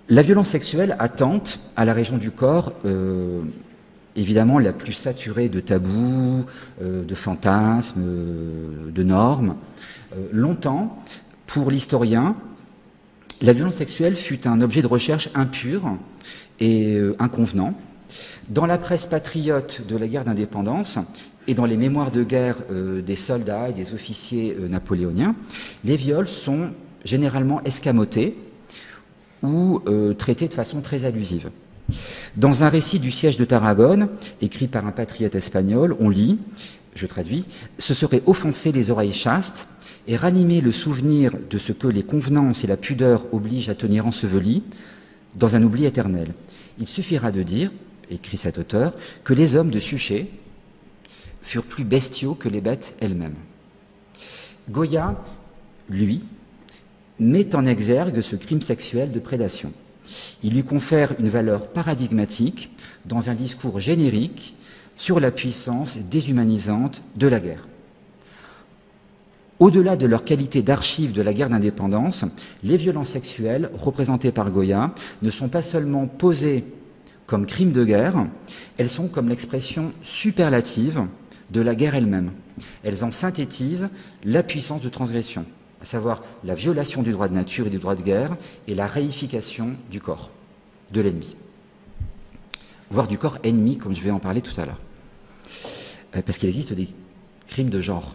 La violence sexuelle attente à la région du corps, évidemment la plus saturée de tabous, de fantasmes, de normes. Longtemps, pour l'historien, la violence sexuelle fut un objet de recherche impur et inconvenant. Dans la presse patriote de la guerre d'indépendance et dans les mémoires de guerre des soldats et des officiers napoléoniens, les viols sont généralement escamotés ou traités de façon très allusive. Dans un récit du siège de Tarragone, écrit par un patriote espagnol, on lit, je traduis, « Ce serait offenser les oreilles chastes et ranimer le souvenir de ce que les convenances et la pudeur obligent à tenir enseveli dans un oubli éternel. Il suffira de dire, écrit cet auteur, que les hommes de Suchet furent plus bestiaux que les bêtes elles-mêmes. » Goya, lui, met en exergue ce crime sexuel de prédation. Il lui confère une valeur paradigmatique dans un discours générique sur la puissance déshumanisante de la guerre. Au-delà de leur qualité d'archive de la guerre d'indépendance, les violences sexuelles représentées par Goya ne sont pas seulement posées comme crimes de guerre, elles sont comme l'expression superlative de la guerre elle-même. Elles en synthétisent la puissance de transgression, à savoir la violation du droit de nature et du droit de guerre et la réification du corps de l'ennemi, voire du corps ennemi, comme je vais en parler tout à l'heure, parce qu'il existe des crimes de genre.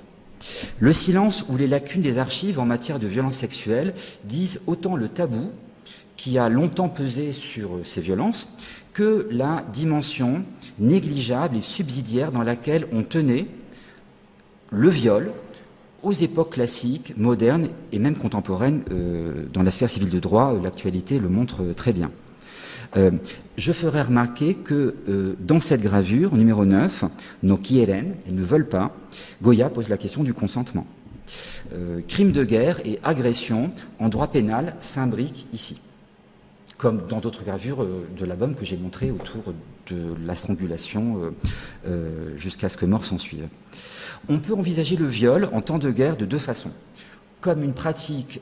Le silence ou les lacunes des archives en matière de violences sexuelles disent autant le tabou qui a longtemps pesé sur ces violences que la dimension négligeable et subsidiaire dans laquelle on tenait le viol aux époques classiques, modernes et même contemporaines. Dans la sphère civile de droit, l'actualité le montre très bien. Je ferai remarquer que dans cette gravure, numéro 9, no quieren, elles ne veulent pas, Goya pose la question du consentement. Crime de guerre et agression en droit pénal s'imbriquent ici, comme dans d'autres gravures de l'album que j'ai montré autour de la strangulation jusqu'à ce que mort s'ensuive. On peut envisager le viol en temps de guerre de deux façons, comme une pratique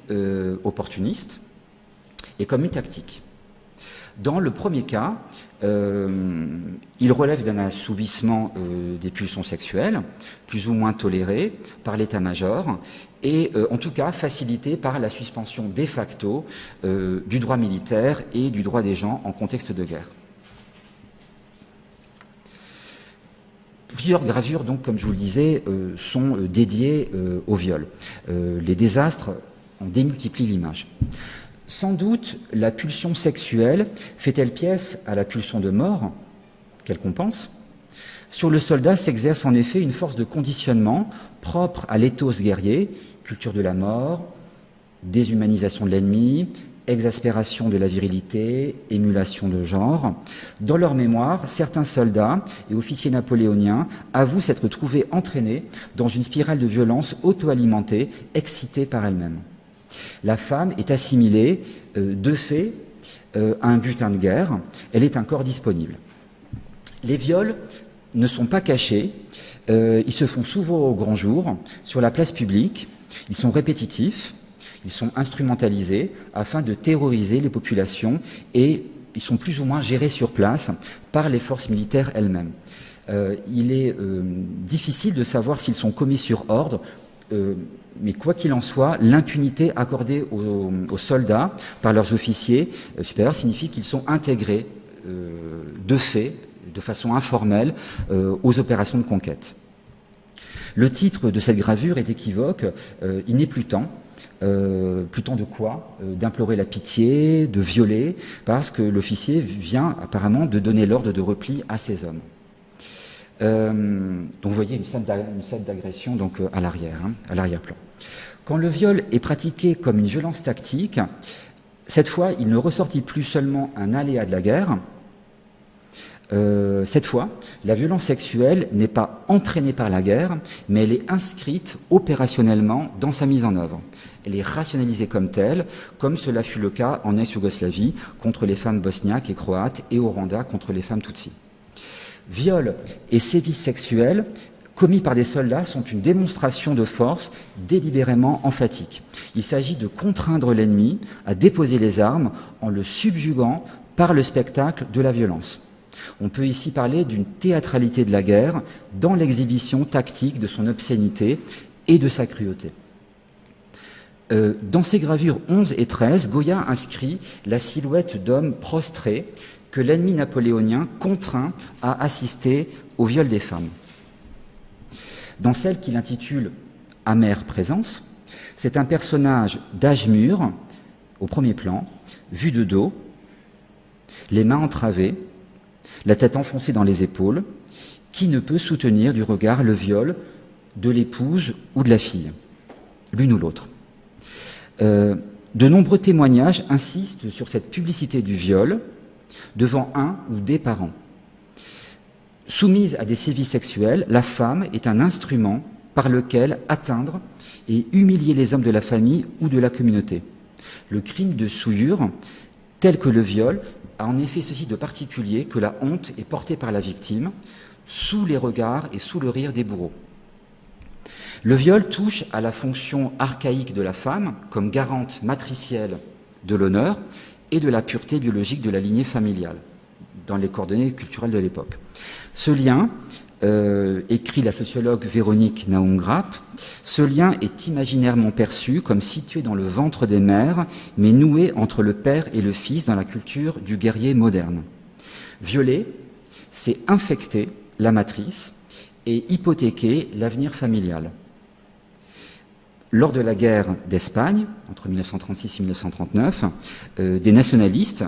opportuniste et comme une tactique. Dans le premier cas, il relève d'un assouvissement des pulsions sexuelles, plus ou moins toléré par l'état-major, et en tout cas facilité par la suspension de facto du droit militaire et du droit des gens en contexte de guerre. Plusieurs gravures, donc, comme je vous le disais, sont dédiées au viol. Les désastres en démultiplient l'image. Sans doute, la pulsion sexuelle fait-elle pièce à la pulsion de mort, qu'elle compense. Sur le soldat s'exerce en effet une force de conditionnement propre à l'éthos guerrier, culture de la mort, déshumanisation de l'ennemi, exaspération de la virilité, émulation de genre. Dans leur mémoire, certains soldats et officiers napoléoniens avouent s'être trouvés entraînés dans une spirale de violence auto-alimentée, excitée par elle-même. La femme est assimilée de fait à un butin de guerre, elle est un corps disponible. Les viols ne sont pas cachés, ils se font souvent au grand jour, sur la place publique, ils sont répétitifs, ils sont instrumentalisés afin de terroriser les populations et ils sont plus ou moins gérés sur place par les forces militaires elles-mêmes. Il est difficile de savoir s'ils sont commis sur ordre, mais quoi qu'il en soit, l'impunité accordée aux soldats par leurs officiers supérieurs signifie qu'ils sont intégrés de fait, de façon informelle, aux opérations de conquête. Le titre de cette gravure est équivoque, il n'est plus temps. Plus temps de quoi? D'implorer la pitié, de violer, parce que l'officier vient apparemment de donner l'ordre de repli à ses hommes. Donc vous voyez une scène d'agression donc à l'arrière, hein, à l'arrière-plan. Quand le viol est pratiqué comme une violence tactique, cette fois il ne ressortit plus seulement un aléa de la guerre. Cette fois, la violence sexuelle n'est pas entraînée par la guerre, mais elle est inscrite opérationnellement dans sa mise en œuvre. Elle est rationalisée comme telle, comme cela fut le cas en ex-Yougoslavie contre les femmes bosniaques et croates et au Rwanda contre les femmes tutsis. Viol et sévices sexuels commis par des soldats sont une démonstration de force délibérément emphatique. Il s'agit de contraindre l'ennemi à déposer les armes en le subjuguant par le spectacle de la violence. On peut ici parler d'une théâtralité de la guerre dans l'exhibition tactique de son obscénité et de sa cruauté. Dans ses gravures 11 et 13, Goya inscrit la silhouette d'hommes prostrés que l'ennemi napoléonien contraint à assister au viol des femmes. Dans celle qu'il intitule « Amère présence », c'est un personnage d'âge mûr, au premier plan, vu de dos, les mains entravées, la tête enfoncée dans les épaules, qui ne peut soutenir du regard le viol de l'épouse ou de la fille, l'une ou l'autre. De nombreux témoignages insistent sur cette publicité du viol devant un ou des parents. Soumise à des sévices sexuels, la femme est un instrument par lequel atteindre et humilier les hommes de la famille ou de la communauté. Le crime de souillure, tel que le viol, a en effet ceci de particulier que la honte est portée par la victime, sous les regards et sous le rire des bourreaux. Le viol touche à la fonction archaïque de la femme comme garante matricielle de l'honneur et de la pureté biologique de la lignée familiale, dans les coordonnées culturelles de l'époque. Ce lien, écrit la sociologue Véronique Naum-Grapp, ce lien est imaginairement perçu comme situé dans le ventre des mères, mais noué entre le père et le fils dans la culture du guerrier moderne. Violer, c'est infecter la matrice et hypothéquer l'avenir familial. Lors de la guerre d'Espagne, entre 1936 et 1939, des nationalistes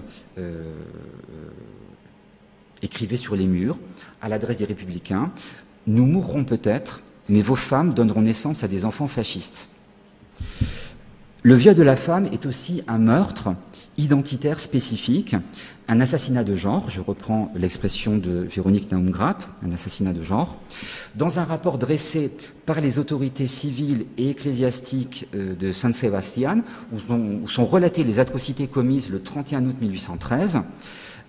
écrivaient sur les murs, à l'adresse des républicains, « Nous mourrons peut-être, mais vos femmes donneront naissance à des enfants fascistes ». Le viol de la femme est aussi un meurtre identitaire spécifique, un assassinat de genre, je reprends l'expression de Véronique Naum-Grapp, un assassinat de genre, dans un rapport dressé par les autorités civiles et ecclésiastiques de San Sebastián, où sont relatées les atrocités commises le 31 août 1813,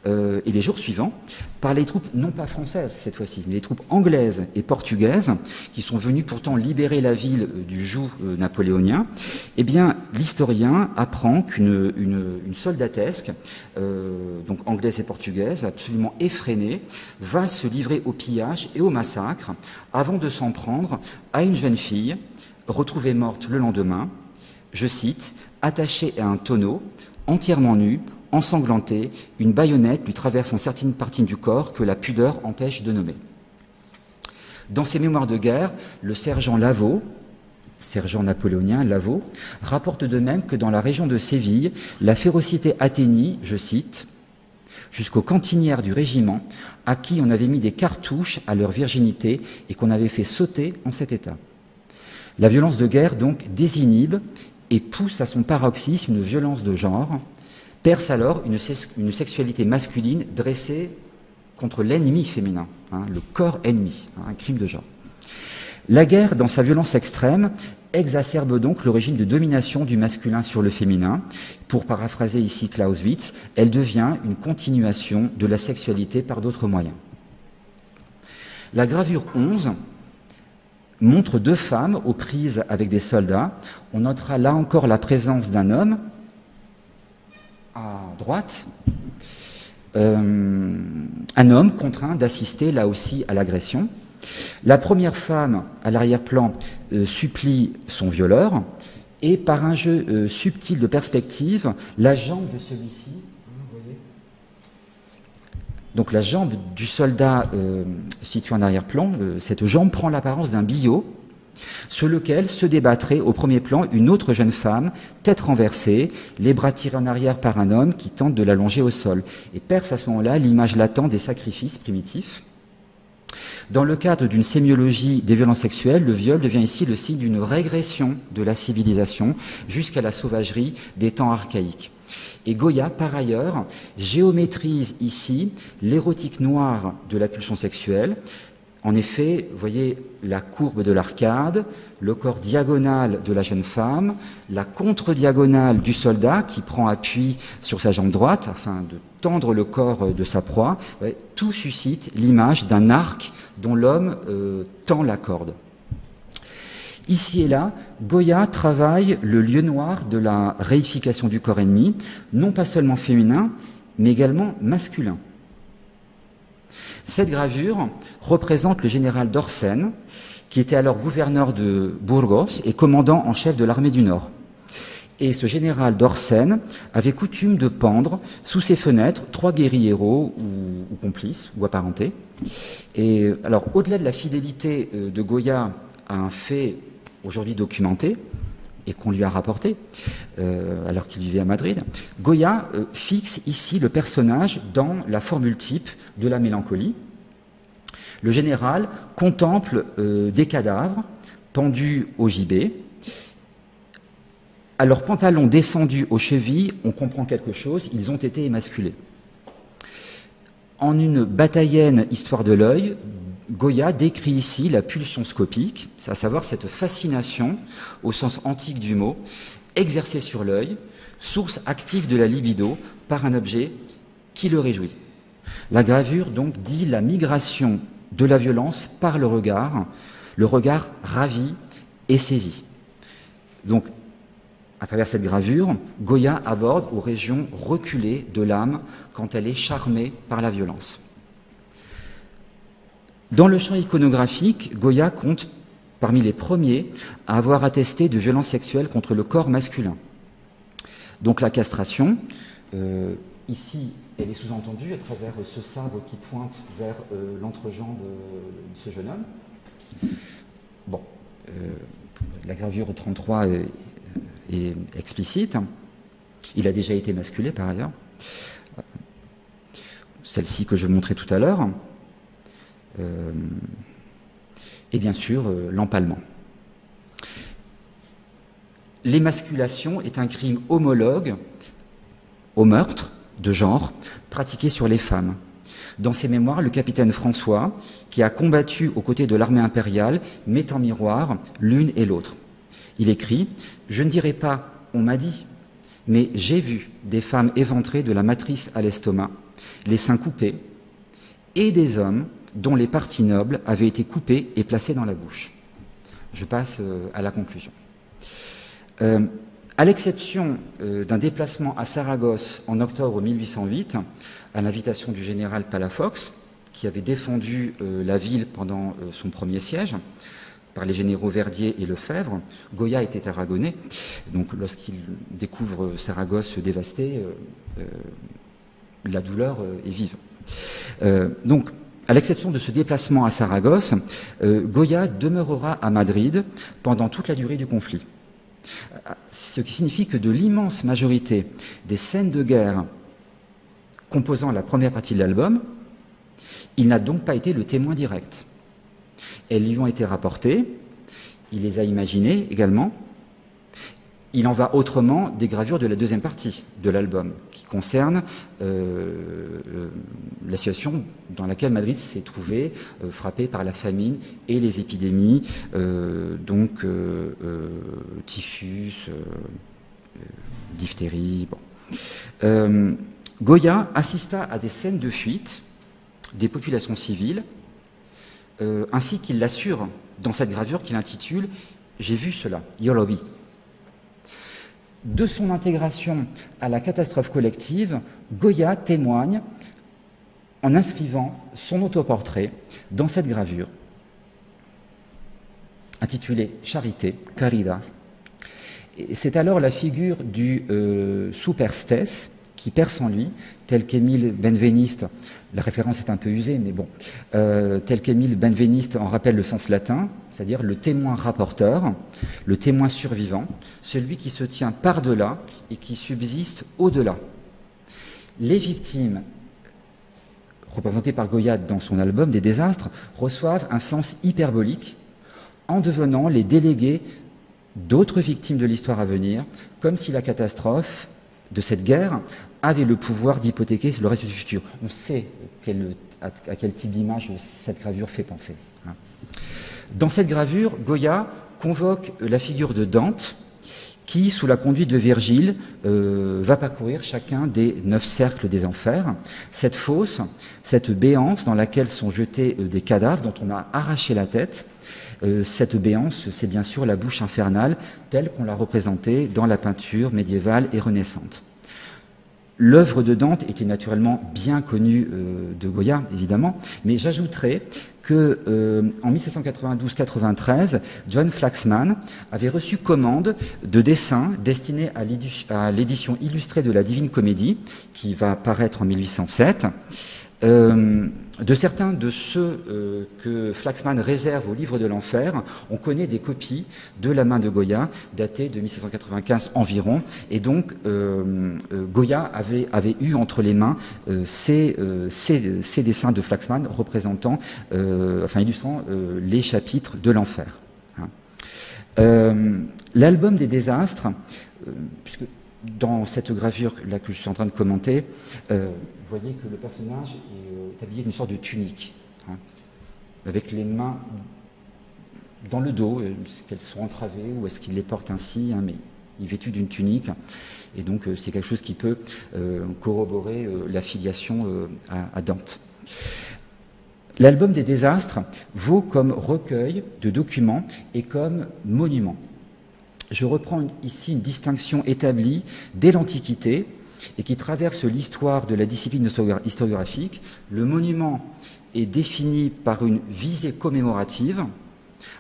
et les jours suivants, par les troupes, non pas françaises cette fois-ci, mais les troupes anglaises et portugaises, qui sont venues pourtant libérer la ville du joug napoléonien, eh bien, l'historien apprend qu'une soldatesque, donc anglaise et portugaise, absolument effrénée, va se livrer au pillage et au massacre, avant de s'en prendre à une jeune fille, retrouvée morte le lendemain, je cite, attachée à un tonneau, entièrement nue, ensanglantée, une baïonnette lui traversant certaines parties du corps que la pudeur empêche de nommer. Dans ses mémoires de guerre, le sergent Lavaux, sergent napoléonien Lavaux, rapporte de même que dans la région de Séville, la férocité atteignit, je cite, jusqu'aux cantinières du régiment, à qui on avait mis des cartouches à leur virginité et qu'on avait fait sauter en cet état. La violence de guerre, donc, désinhibe et pousse à son paroxysme une violence de genre, perce alors une sexualité masculine dressée contre l'ennemi féminin, le corps ennemi, un crime de genre. La guerre, dans sa violence extrême, exacerbe donc le régime de domination du masculin sur le féminin. Pour paraphraser ici Clausewitz, elle devient une continuation de la sexualité par d'autres moyens. La gravure 11 montre deux femmes aux prises avec des soldats. On notera là encore la présence d'un homme, à droite, un homme contraint d'assister là aussi à l'agression. La première femme, à l'arrière-plan, supplie son violeur, et par un jeu subtil de perspective, la jambe de celui-ci, vous voyez, donc la jambe du soldat situé en arrière-plan, cette jambe prend l'apparence d'un billot, sur lequel se débattrait au premier plan une autre jeune femme, tête renversée, les bras tirés en arrière par un homme qui tente de l'allonger au sol, et perce à ce moment-là l'image latente des sacrifices primitifs. Dans le cadre d'une sémiologie des violences sexuelles, le viol devient ici le signe d'une régression de la civilisation jusqu'à la sauvagerie des temps archaïques. Et Goya, par ailleurs, géométrise ici l'érotique noire de la pulsion sexuelle. En effet, vous voyez la courbe de l'arcade, le corps diagonal de la jeune femme, la contre-diagonale du soldat qui prend appui sur sa jambe droite afin de tendre le corps de sa proie. Ouais, tout suscite l'image d'un arc dont l'homme tend la corde. Ici et là, Goya travaille le lieu noir de la réification du corps ennemi, non pas seulement féminin, mais également masculin. Cette gravure représente le général d'Orsène, qui était alors gouverneur de Burgos et commandant en chef de l'armée du Nord. Et ce général d'Orsène avait coutume de pendre sous ses fenêtres 3 guérilleros ou complices ou apparentés. Et alors, au-delà de la fidélité de Goya à un fait aujourd'hui documenté et qu'on lui a rapporté, alors qu'il vivait à Madrid, Goya fixe ici le personnage dans la formule type de la mélancolie. Le général contemple des cadavres pendus au gibet. À leurs pantalons descendus aux chevilles, on comprend quelque chose, ils ont été émasculés. En une bataillenne histoire de l'œil, Goya décrit ici la pulsion scopique, à savoir cette fascination, au sens antique du mot, exercée sur l'œil, source active de la libido par un objet qui le réjouit. La gravure donc dit la migration de la violence par le regard ravi et saisi. Donc, à travers cette gravure, Goya aborde aux régions reculées de l'âme quand elle est charmée par la violence. Dans le champ iconographique, Goya compte parmi les premiers à avoir attesté de violences sexuelles contre le corps masculin. Donc la castration, ici, elle est sous-entendue à travers ce sabre qui pointe vers l'entrejambe de ce jeune homme. Bon, la gravure 33 est explicite. Il a déjà été masculé par ailleurs. Celle-ci que je vous montrais tout à l'heure. Et bien sûr, l'empalement. L'émasculation est un crime homologue au meurtre de genre pratiqué sur les femmes. Dans ses mémoires, le capitaine François, qui a combattu aux côtés de l'armée impériale, met en miroir l'une et l'autre. Il écrit « Je ne dirai pas « on m'a dit », mais j'ai vu des femmes éventrées de la matrice à l'estomac, les seins coupés, et des hommes dont les parties nobles avaient été coupées et placées dans la bouche. » Je passe à la conclusion. À l'exception d'un déplacement à Saragosse en octobre 1808, à l'invitation du général Palafox, qui avait défendu la ville pendant son premier siège, par les généraux Verdier et Lefebvre, Goya était aragonais, donc lorsqu'il découvre Saragosse dévastée, la douleur est vive. Donc, à l'exception de ce déplacement à Saragosse, Goya demeurera à Madrid pendant toute la durée du conflit. Ce qui signifie que de l'immense majorité des scènes de guerre composant la première partie de l'album, il n'a donc pas été le témoin direct. Elles lui ont été rapportées, il les a imaginées également. Il en va autrement des gravures de la deuxième partie de l'album, qui concerne la situation dans laquelle Madrid s'est trouvée, frappée par la famine et les épidémies, typhus, diphtérie. Bon. Goya assista à des scènes de fuite des populations civiles, ainsi qu'il l'assure dans cette gravure qu'il intitule « J'ai vu cela, Yolobi ». De son intégration à la catastrophe collective, Goya témoigne en inscrivant son autoportrait dans cette gravure, intitulée « Charité, Caridad ». C'est alors la figure du superstes qui perce en lui, tel qu'Émile Benveniste, la référence est un peu usée, mais bon, tel qu'Émile Benveniste en rappelle le sens latin, c'est-à-dire le témoin rapporteur, le témoin survivant, celui qui se tient par-delà et qui subsiste au-delà. Les victimes, représentées par Goya dans son album des désastres, reçoivent un sens hyperbolique en devenant les délégués d'autres victimes de l'histoire à venir, comme si la catastrophe de cette guerre avait le pouvoir d'hypothéquer le reste du futur. On sait à quel type d'image cette gravure fait penser. Dans cette gravure, Goya convoque la figure de Dante, qui, sous la conduite de Virgile, va parcourir chacun des 9 cercles des enfers. Cette fosse, cette béance dans laquelle sont jetés des cadavres dont on a arraché la tête, cette béance, c'est bien sûr la bouche infernale, telle qu'on l'a représentée dans la peinture médiévale et renaissante. L'œuvre de Dante était naturellement bien connue de Goya, évidemment, mais j'ajouterais que en 1792-93, John Flaxman avait reçu commande de dessins destinés à l'édition illustrée de la Divine Comédie, qui va paraître en 1807, de certains de ceux que Flaxman réserve au livre de l'enfer. On connaît des copies de la main de Goya, datées de 1795 environ, et donc Goya avait eu entre les mains ces dessins de Flaxman représentant, illustrant les chapitres de l'enfer. L'album des désastres, puisque dans cette gravure-là que je suis en train de commenter, vous voyez que le personnage est habillé d'une sorte de tunique, avec les mains dans le dos. Est-ce qu'elles sont entravées ou est-ce qu'il les porte ainsi, mais il est vêtu d'une tunique. Et donc c'est quelque chose qui peut corroborer la filiation à Dante. L'album des désastres vaut comme recueil de documents et comme monument. Je reprends ici une distinction établie dès l'Antiquité et qui traverse l'histoire de la discipline historiographique. Le monument est défini par une visée commémorative.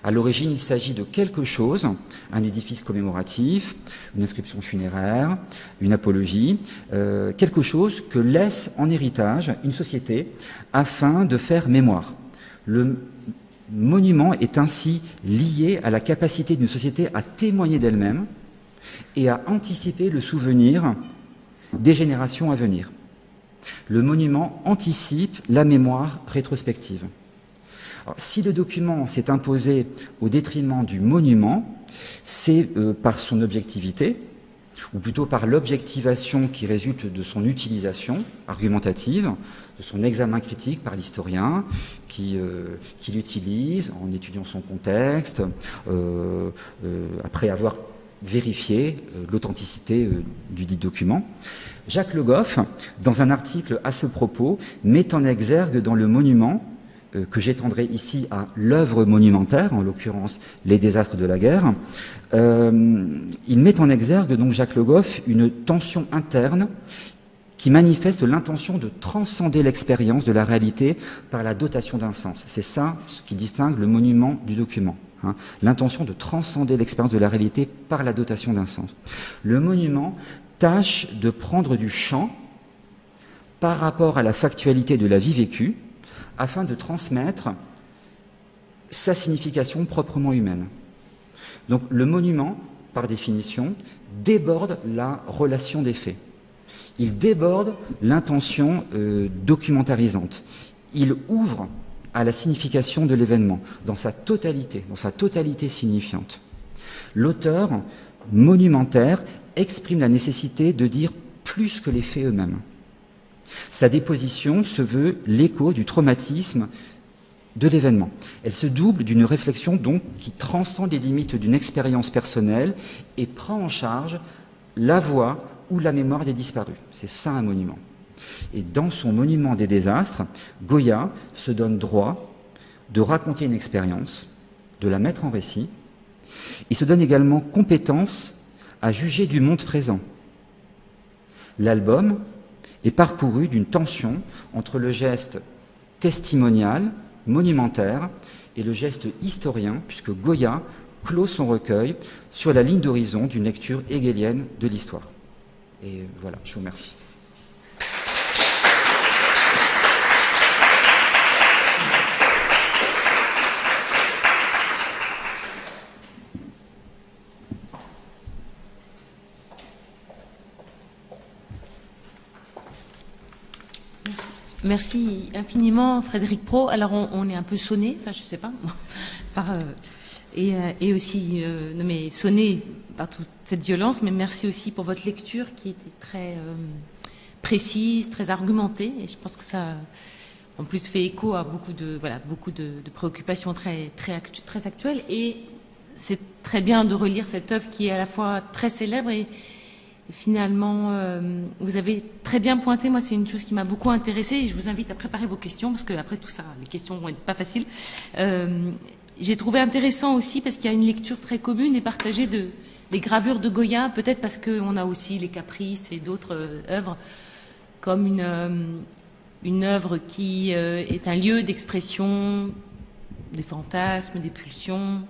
À l'origine, il s'agit de quelque chose, un édifice commémoratif, une inscription funéraire, une apologie, quelque chose que laisse en héritage une société afin de faire mémoire. Le monument est ainsi lié à la capacité d'une société à témoigner d'elle-même et à anticiper le souvenir des générations à venir. Le monument anticipe la mémoire rétrospective. Alors, si le document s'est imposé au détriment du monument, c'est par son objectivité, ou plutôt par l'objectivation qui résulte de son utilisation argumentative, de son examen critique par l'historien, qui l'utilise en étudiant son contexte, après avoir vérifié l'authenticité du dit document. Jacques Le Goff, dans un article à ce propos, met en exergue dans le monument, que j'étendrai ici à l'œuvre monumentaire, en l'occurrence les désastres de la guerre, il met en exergue, donc Jacques Le Goff, une tension interne qui manifeste l'intention de transcender l'expérience de la réalité par la dotation d'un sens. C'est ça ce qui distingue le monument du document. Hein, l'intention de transcender l'expérience de la réalité par la dotation d'un sens. Le monument tâche de prendre du champ par rapport à la factualité de la vie vécue, afin de transmettre sa signification proprement humaine. Donc le monument, par définition, déborde la relation des faits. Il déborde l'intention documentarisante. Il ouvre à la signification de l'événement, dans sa totalité signifiante. L'auteur monumentaire exprime la nécessité de dire plus que les faits eux-mêmes. Sa déposition se veut l'écho du traumatisme de l'événement. Elle se double d'une réflexion donc qui transcende les limites d'une expérience personnelle et prend en charge la voix ou la mémoire des disparus. C'est ça un monument. Et dans son monument des désastres, Goya se donne droit de raconter une expérience, de la mettre en récit. Il se donne également compétence à juger du monde présent. L'album est parcouru d'une tension entre le geste testimonial, monumentaire, et le geste historien, puisque Goya clôt son recueil sur la ligne d'horizon d'une lecture hegélienne de l'histoire. Et voilà, je vous remercie. Merci infiniment, Frédéric Pro. Alors, on est un peu sonné, enfin, je sais pas, et aussi mais sonné par toute cette violence, mais merci aussi pour votre lecture qui était très précise, très argumentée, et je pense que ça, en plus, fait écho à beaucoup de préoccupations très actuelles, et c'est très bien de relire cette œuvre qui est à la fois très célèbre et finalement, vous avez très bien pointé, moi c'est une chose qui m'a beaucoup intéressée et je vous invite à préparer vos questions parce que après tout ça, les questions vont être pas faciles. J'ai trouvé intéressant aussi parce qu'il y a une lecture très commune et partagée des gravures de Goya, peut-être parce qu'on a aussi les Caprices et d'autres œuvres comme une œuvre qui est un lieu d'expression des fantasmes, des pulsions,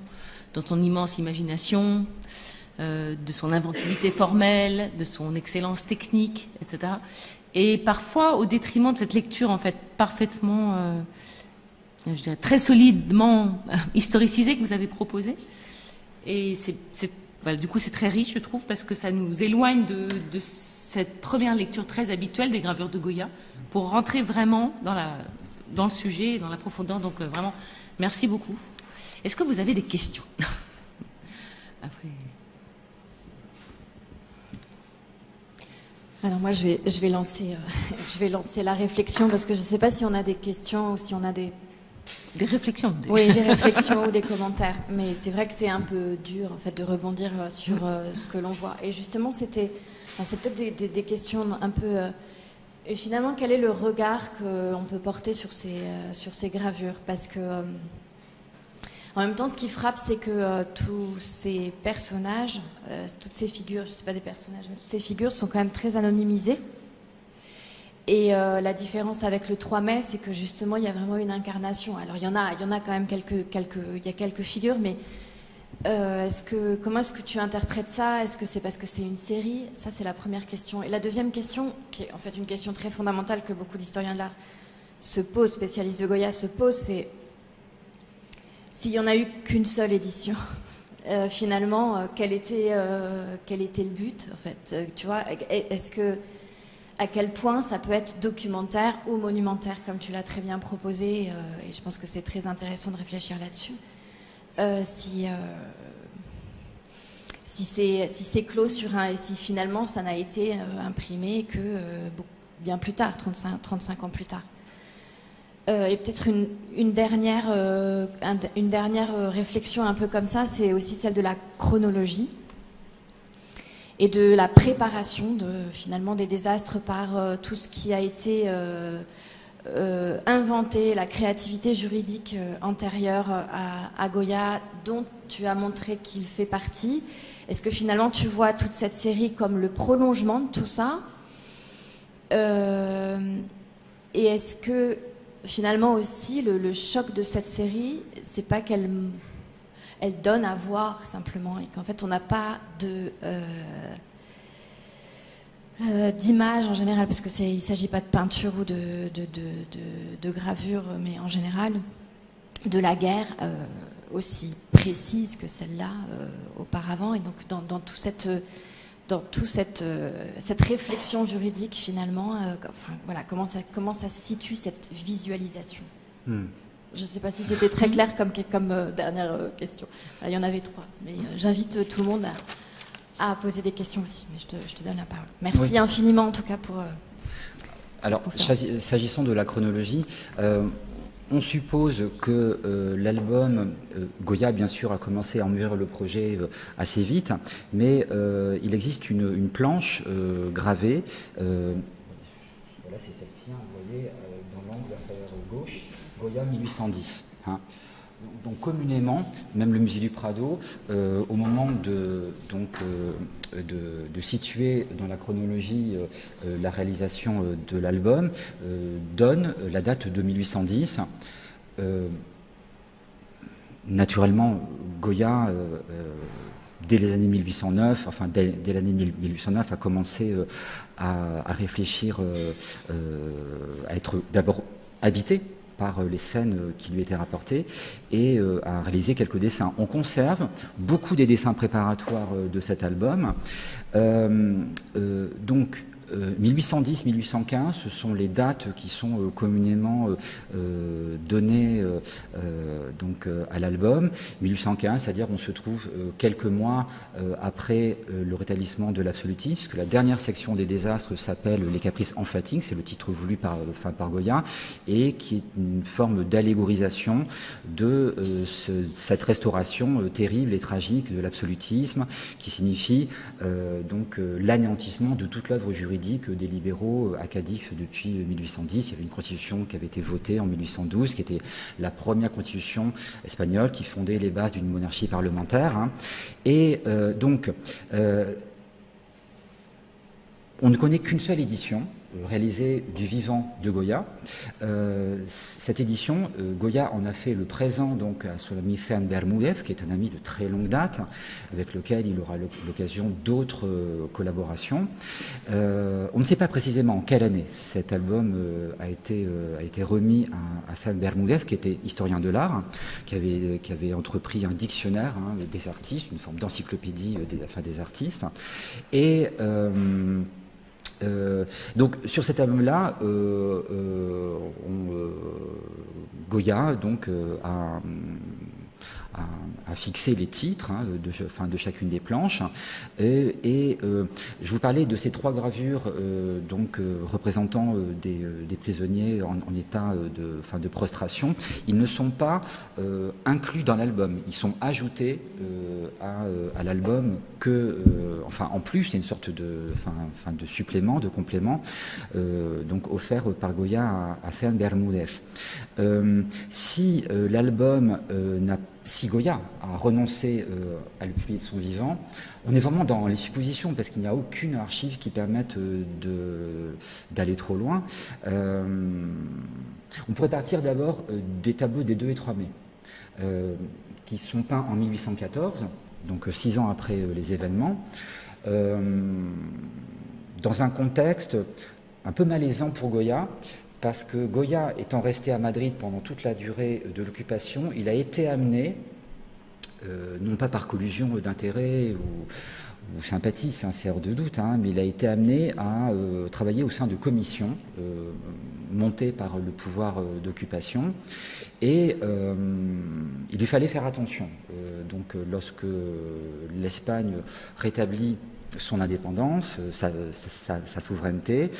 dans son immense imagination, de son inventivité formelle, de son excellence technique, etc. Et parfois au détriment de cette lecture en fait parfaitement, je dirais très solidement historicisée que vous avez proposée. Et voilà, du coup c'est très riche je trouve parce que ça nous éloigne de cette première lecture très habituelle des gravures de Goya pour rentrer vraiment dans le sujet, dans la profondeur. Donc vraiment merci beaucoup. Est-ce que vous avez des questions? Après... Alors moi, je vais lancer la réflexion parce que je ne sais pas si on a des questions ou si on a des réflexions. Oui, des réflexions ou des commentaires. Mais c'est vrai que c'est un peu dur en fait de rebondir sur ce que l'on voit. Et justement, c'est peut-être des questions un peu. Et finalement, quel est le regard qu'on peut porter sur ces gravures? Parce que en même temps, ce qui frappe, c'est que tous ces personnages, toutes ces figures, je ne sais pas des personnages, mais toutes ces figures sont quand même très anonymisées. Et la différence avec le 3 mai, c'est que justement, il y a vraiment une incarnation. Alors, il y en a quand même quelques figures, mais comment est-ce que tu interprètes ça? Est-ce que c'est parce que c'est une série? Ça, c'est la première question. Et la deuxième question, qui est en fait une question très fondamentale que beaucoup d'historiens de l'art se posent, spécialistes de Goya se posent, c'est s'il n'y en a eu qu'une seule édition, finalement, quel était le but, en fait? Tu vois, à quel point ça peut être documentaire ou monumentaire, comme tu l'as très bien proposé, et je pense que c'est très intéressant de réfléchir là-dessus. si c'est clos sur un, et si finalement ça n'a été imprimé que bien plus tard, 35 ans plus tard. Et peut-être une dernière réflexion un peu comme ça, c'est aussi celle de la chronologie et de la préparation finalement des désastres par tout ce qui a été inventé, la créativité juridique antérieure à Goya, dont tu as montré qu'il fait partie. Est-ce que finalement tu vois toute cette série comme le prolongement de tout ça et est-ce que finalement aussi le choc de cette série, c'est pas qu'elle donne à voir simplement et qu'en fait on n'a pas d'image en général, parce que il s'agit pas de peinture ou de gravure, mais en général de la guerre aussi précise que celle-là auparavant, et donc dans toute cette réflexion juridique finalement, enfin, voilà, comment ça se situe cette visualisation. Je ne sais pas si c'était très clair comme dernière question. Il y en avait 3, mais j'invite tout le monde à poser des questions aussi, mais je te donne la parole. Merci infiniment en tout cas pour... Alors, s'agissant de la chronologie, on suppose que l'album, Goya bien sûr a commencé à mûrir le projet assez vite, mais il existe une planche gravée, voilà c'est celle-ci, vous voyez, dans l'angle inférieur gauche, Goya 1810. Hein. Donc communément, même le musée du Prado, au moment de situer dans la chronologie la réalisation de l'album, donne la date de 1810. Naturellement, Goya, dès les années 1809, enfin dès l'année 1809, a commencé à réfléchir, à être d'abord habité par les scènes qui lui étaient rapportées et à réaliser quelques dessins. On conserve beaucoup des dessins préparatoires de cet album. Donc 1810-1815, ce sont les dates qui sont communément données donc, à l'album. 1815, c'est-à-dire on se trouve quelques mois après le rétablissement de l'absolutisme, puisque la dernière section des désastres s'appelle Les Caprices emphatiques, c'est le titre voulu par Goya, et qui est une forme d'allégorisation de cette restauration terrible et tragique de l'absolutisme, qui signifie donc l'anéantissement de toute l'œuvre juridique des libéraux à Cadix depuis 1810. Il y avait une constitution qui avait été votée en 1812, qui était la première constitution espagnole qui fondait les bases d'une monarchie parlementaire. Hein. Et donc, on ne connaît qu'une seule édition réalisée du vivant de Goya. Cette édition, Goya en a fait le présent donc à son ami Fern Bermúdez, qui est un ami de très longue date, avec lequel il aura l'occasion d'autres collaborations. On ne sait pas précisément en quelle année cet album a été remis à Fern Bermúdez, qui était historien de l'art, qui avait entrepris un dictionnaire des artistes, une forme d'encyclopédie des artistes. Et donc sur cet album-là, Goya donc a fixé les titres de chacune des planches et je vous parlais de ces 3 gravures donc représentant des prisonniers en état de prostration. Ils ne sont pas inclus dans l'album, ils sont ajoutés à l'album en plus, c'est une sorte de supplément, de complément donc offert par Goya à Fern Bermúdez. Si l'album si Goya a renoncé à le publier de son vivant, on est vraiment dans les suppositions, parce qu'il n'y a aucune archive qui permette d'aller trop loin. On pourrait partir d'abord des tableaux des 2 et 3 mai, qui sont peints en 1814, donc 6 ans après les événements, dans un contexte un peu malaisant pour Goya, parce que Goya, étant resté à Madrid pendant toute la durée de l'occupation, il a été amené, non pas par collusion d'intérêts ou sympathie, c'est un CR de doute, hein, mais il a été amené à travailler au sein de commissions montées par le pouvoir d'occupation, et il lui fallait faire attention. Donc lorsque l'Espagne rétablit son indépendance, sa souveraineté,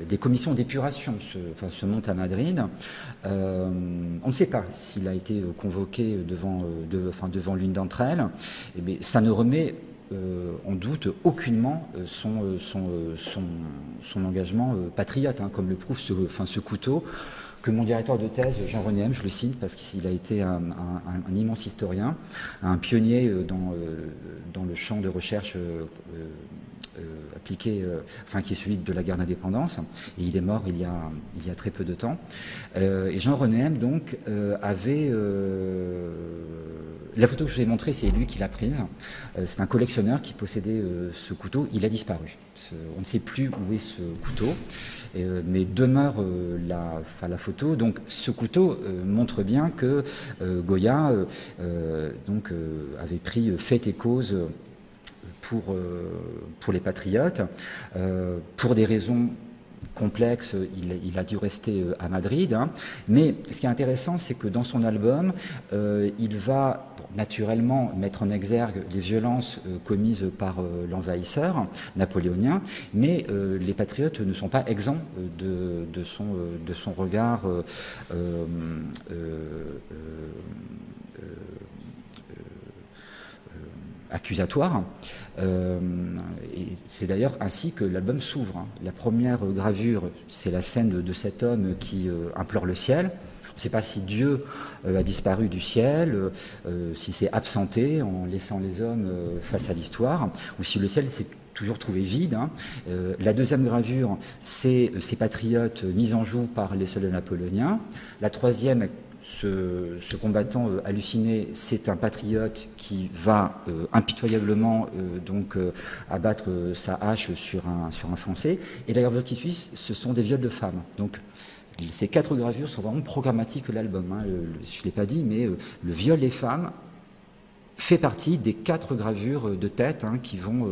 des commissions d'épuration se montent à Madrid. On ne sait pas s'il a été convoqué devant l'une d'entre elles, mais ça ne remet en doute aucunement son engagement patriote, hein, comme le prouve ce couteau que mon directeur de thèse, Jean-René M, je le cite parce qu'il a été un immense historien, un pionnier dans le champ de recherche appliqué, qui est celui de la guerre d'indépendance, et il est mort il y a très peu de temps. Et Jean-René M, donc, avait... la photo que je vous ai montrée, c'est lui qui l'a prise. C'est un collectionneur qui possédait ce couteau. Il a disparu. On ne sait plus où est ce couteau. Mais demeure la photo. Donc ce couteau montre bien que Goya avait pris fait et cause pour les patriotes. Pour des raisons complexes, il a dû rester à Madrid. Hein. Mais ce qui est intéressant, c'est que dans son album, il va naturellement mettre en exergue les violences commises par l'envahisseur napoléonien, mais les patriotes ne sont pas exempts de son regard accusatoire. Et c'est d'ailleurs ainsi que l'album s'ouvre. Hein. La première gravure, c'est la scène de cet homme qui implore le ciel. On ne sait pas si Dieu a disparu du ciel, si s'est absenté en laissant les hommes face à l'histoire, ou si le ciel s'est toujours trouvé vide. Hein. La deuxième gravure, c'est ces patriotes mis en joue par les soldats napoléoniens. La troisième, ce combattant halluciné, c'est un patriote qui va impitoyablement abattre sa hache sur un Français. Et la gravure qui suit, ce sont des viols de femmes. Donc, ces 4 gravures sont vraiment programmatiques de l'album. Hein. Je ne l'ai pas dit, mais le viol des femmes fait partie des 4 gravures de tête, hein, qui vont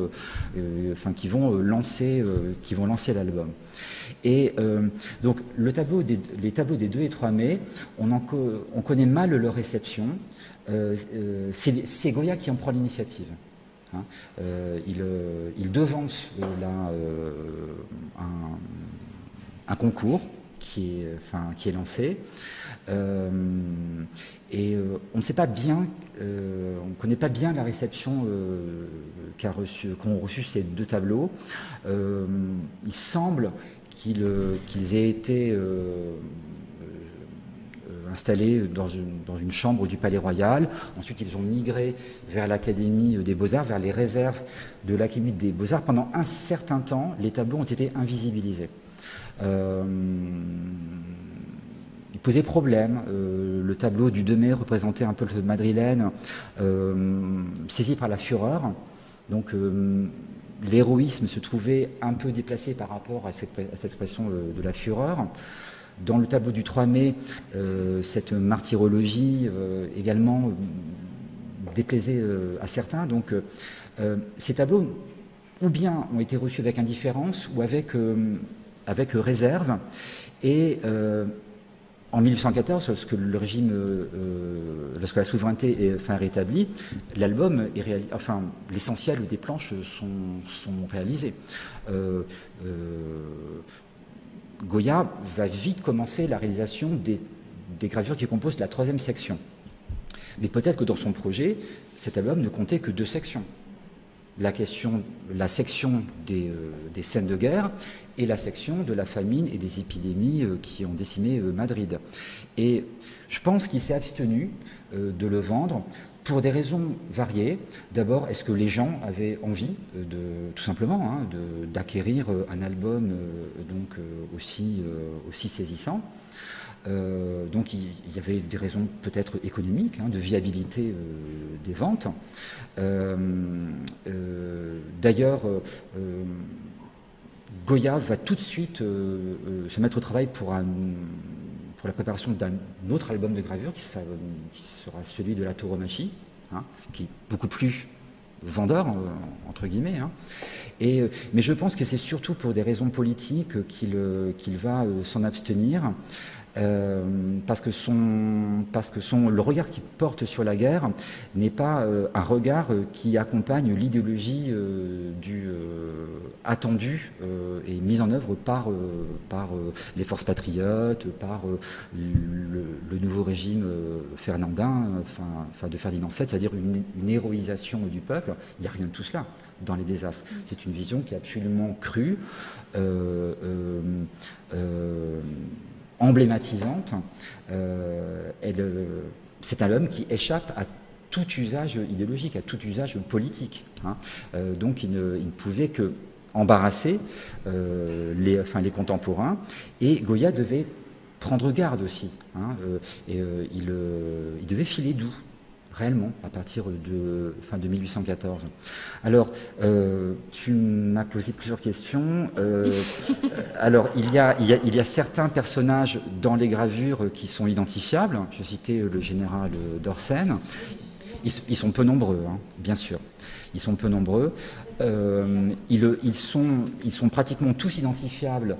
lancer l'album. Et donc les tableaux des 2 et 3 mai, on connaît mal leur réception. C'est Goya qui en prend l'initiative. Hein. Il devance un concours qui est lancé. Et on ne sait pas bien, on ne connaît pas bien la réception qu'ont reçu ces 2 tableaux. Il semble qu'ils aient été installés dans une chambre du Palais Royal. Ensuite, ils ont migré vers l'Académie des Beaux-Arts, vers les réserves de l'Académie des Beaux-Arts. Pendant un certain temps, les tableaux ont été invisibilisés. Il posait problème. Le tableau du 2 mai représentait un peuple madrilène saisi par la fureur. Donc l'héroïsme se trouvait un peu déplacé par rapport à cette expression de la fureur. Dans le tableau du 3 mai, cette martyrologie également déplaisait à certains. Donc ces tableaux, ou bien ont été reçus avec indifférence, ou avec réserve. Et en 1814, lorsque la souveraineté est rétablie, l'album est l'essentiel des planches sont réalisées. Goya va vite commencer la réalisation des gravures qui composent la 3e section. Mais peut-être que dans son projet, cet album ne comptait que 2 sections. La section des scènes de guerre et la section de la famine et des épidémies qui ont décimé Madrid. Et je pense qu'il s'est abstenu de le vendre pour des raisons variées. D'abord, est-ce que les gens avaient envie, tout simplement, hein, d'acquérir un album aussi saisissant. Donc il y avait des raisons peut-être économiques, hein, de viabilité des ventes. D'ailleurs, Goya va tout de suite se mettre au travail pour la préparation d'un autre album de gravure qui sera celui de la tauromachie, hein, qui est beaucoup plus vendeur, entre guillemets. Hein. Mais je pense que c'est surtout pour des raisons politiques qu'il va s'en abstenir. Parce que le regard qu'il porte sur la guerre n'est pas un regard qui accompagne l'idéologie attendue et mise en œuvre par les forces patriotes, par le nouveau régime fernandin, de Ferdinand VII, c'est-à-dire une héroïsation du peuple. Il n'y a rien de tout cela dans les désastres. C'est une vision qui est absolument crue, emblématisante. C'est un homme qui échappe à tout usage idéologique, à tout usage politique. Hein. Donc il ne pouvait que embarrasser les contemporains, et Goya devait prendre garde aussi. Hein. Il devait filer doux, réellement, à partir de 1814. Alors, tu m'as posé plusieurs questions. Alors, il y a certains personnages dans les gravures qui sont identifiables. Je citais le général d'Orsène. Ils sont peu nombreux, hein, bien sûr. Ils sont peu nombreux. Ils sont pratiquement tous identifiables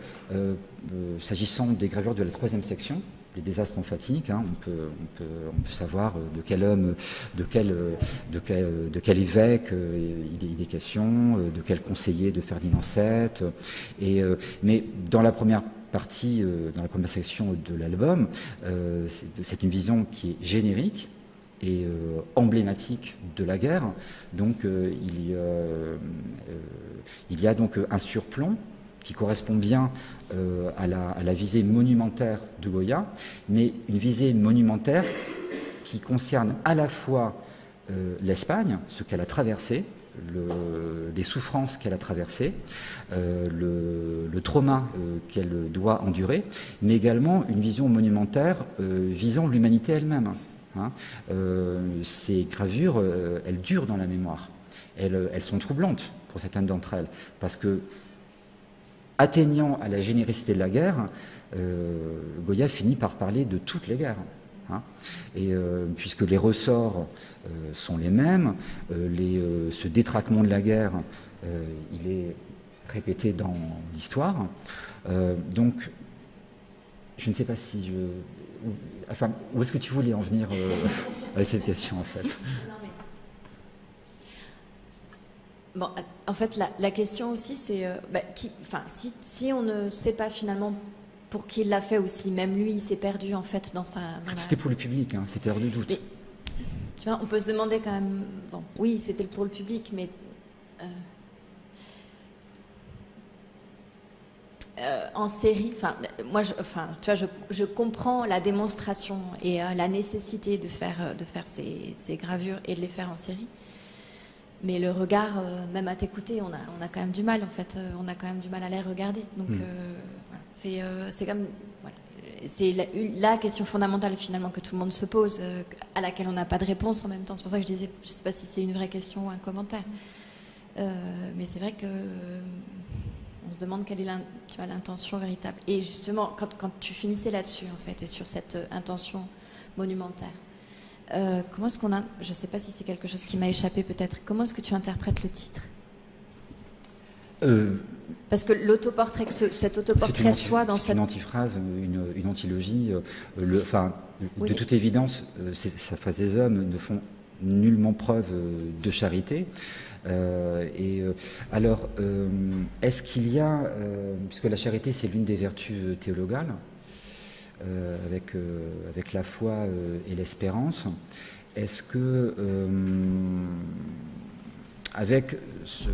s'agissant des gravures de la 3e section. Les désastres emphatiques, hein, on peut savoir de quel homme, de quel évêque il est question, de quel conseiller de Ferdinand VII. Mais dans la première partie, dans la première section de l'album, c'est une vision qui est générique et emblématique de la guerre. Donc il y a donc un surplomb qui correspond bien à la visée monumentaire de Goya, mais une visée monumentaire qui concerne à la fois l'Espagne, ce qu'elle a traversé, les souffrances qu'elle a traversées, le trauma qu'elle doit endurer, mais également une vision monumentaire visant l'humanité elle-même. Hein. Ces gravures, elles durent dans la mémoire. Elles sont troublantes pour certaines d'entre elles, parce que atteignant à la générosité de la guerre, Goya finit par parler de toutes les guerres. Hein. Et puisque les ressorts sont les mêmes, ce détraquement de la guerre, il est répété dans l'histoire. Donc, je ne sais pas si je... Enfin, où est-ce que tu voulais en venir avec cette question, en fait? Bon, en fait, la question aussi, c'est si on ne sait pas finalement pour qui il l'a fait aussi, même lui, il s'est perdu en fait dans sa. C'était pour le public, hein, c'était hors de doute. Mais, tu vois, on peut se demander quand même. Bon, oui, c'était pour le public, mais en série, moi, tu vois, je comprends la démonstration et la nécessité de faire ces gravures et de les faire en série. Mais le regard, même à t'écouter, on a quand même du mal, en fait. On a quand même du mal à les regarder. Donc, voilà. C'est comme... Voilà. C'est la question fondamentale, finalement, que tout le monde se pose, à laquelle on n'a pas de réponse en même temps. C'est pour ça que je disais, je ne sais pas si c'est une vraie question ou un commentaire. Mais c'est vrai que... on se demande quelle est l'intention véritable. Et justement, quand tu finissais là-dessus, en fait, et sur cette intention monumentaire, comment est-ce qu'on a... Je ne sais pas si c'est quelque chose qui m'a échappé peut-être. Comment est-ce que tu interprètes le titre? Parce que l'autoportrait, que cet autoportrait soit dans cette... C'est une antiphrase, une antilogie. De toute évidence, sa phrase des hommes ne font nullement preuve de charité. Alors, est-ce qu'il y a... puisque la charité, c'est l'une des vertus théologales, avec la foi et l'espérance, est-ce que avec ce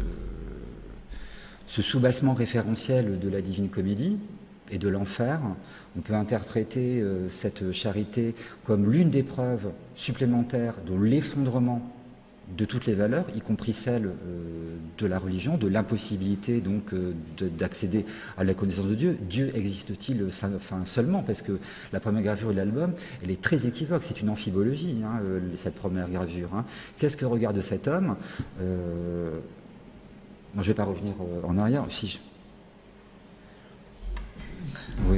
soubassement référentiel de la Divine Comédie et de l'enfer, on peut interpréter cette charité comme l'une des preuves supplémentaires de l'effondrement de toutes les valeurs, y compris celles de la religion, de l'impossibilité donc d'accéder à la connaissance de Dieu. Dieu existe-t-il seulement? Parce que la première gravure de l'album, elle est très équivoque, c'est une amphibologie, hein, cette première gravure. Hein. Qu'est-ce que regarde cet homme? Je ne vais pas revenir en arrière. Si Oui,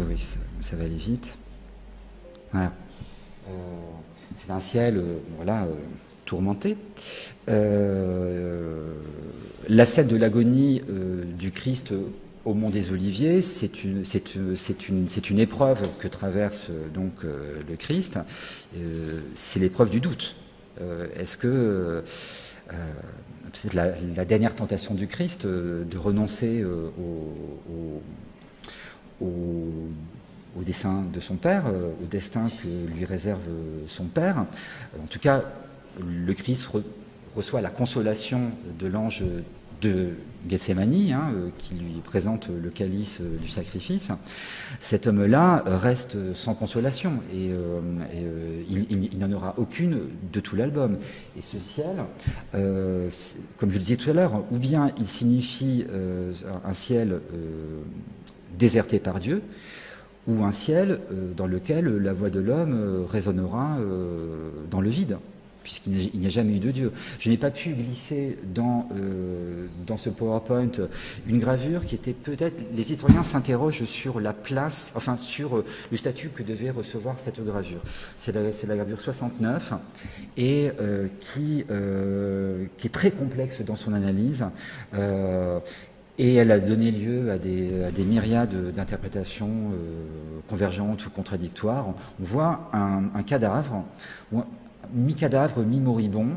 ça va aller vite. Voilà. C'est un ciel, voilà... tourmenté. La scène de l'agonie du Christ au Mont des Oliviers, c'est une épreuve que traverse donc le Christ. C'est l'épreuve du doute. Est-ce que c'est la dernière tentation du Christ de renoncer au dessein de son Père, au destin que lui réserve son Père? En tout cas, le Christ reçoit la consolation de l'ange de Gethsémani, qui lui présente le calice du sacrifice. Cet homme-là reste sans consolation et il n'en aura aucune de tout l'album. Et ce ciel, comme je le disais tout à l'heure, ou bien il signifie un ciel déserté par Dieu, ou un ciel dans lequel la voix de l'homme résonnera dans le vide, puisqu'il n'y a jamais eu de Dieu. Je n'ai pas pu glisser dans ce PowerPoint une gravure qui était peut-être... Les historiens s'interrogent sur la place, enfin sur le statut que devait recevoir cette gravure. C'est la gravure 69 et qui est très complexe dans son analyse. Et elle a donné lieu à des myriades d'interprétations convergentes ou contradictoires. On voit un cadavre, mi-cadavre, mi-moribond,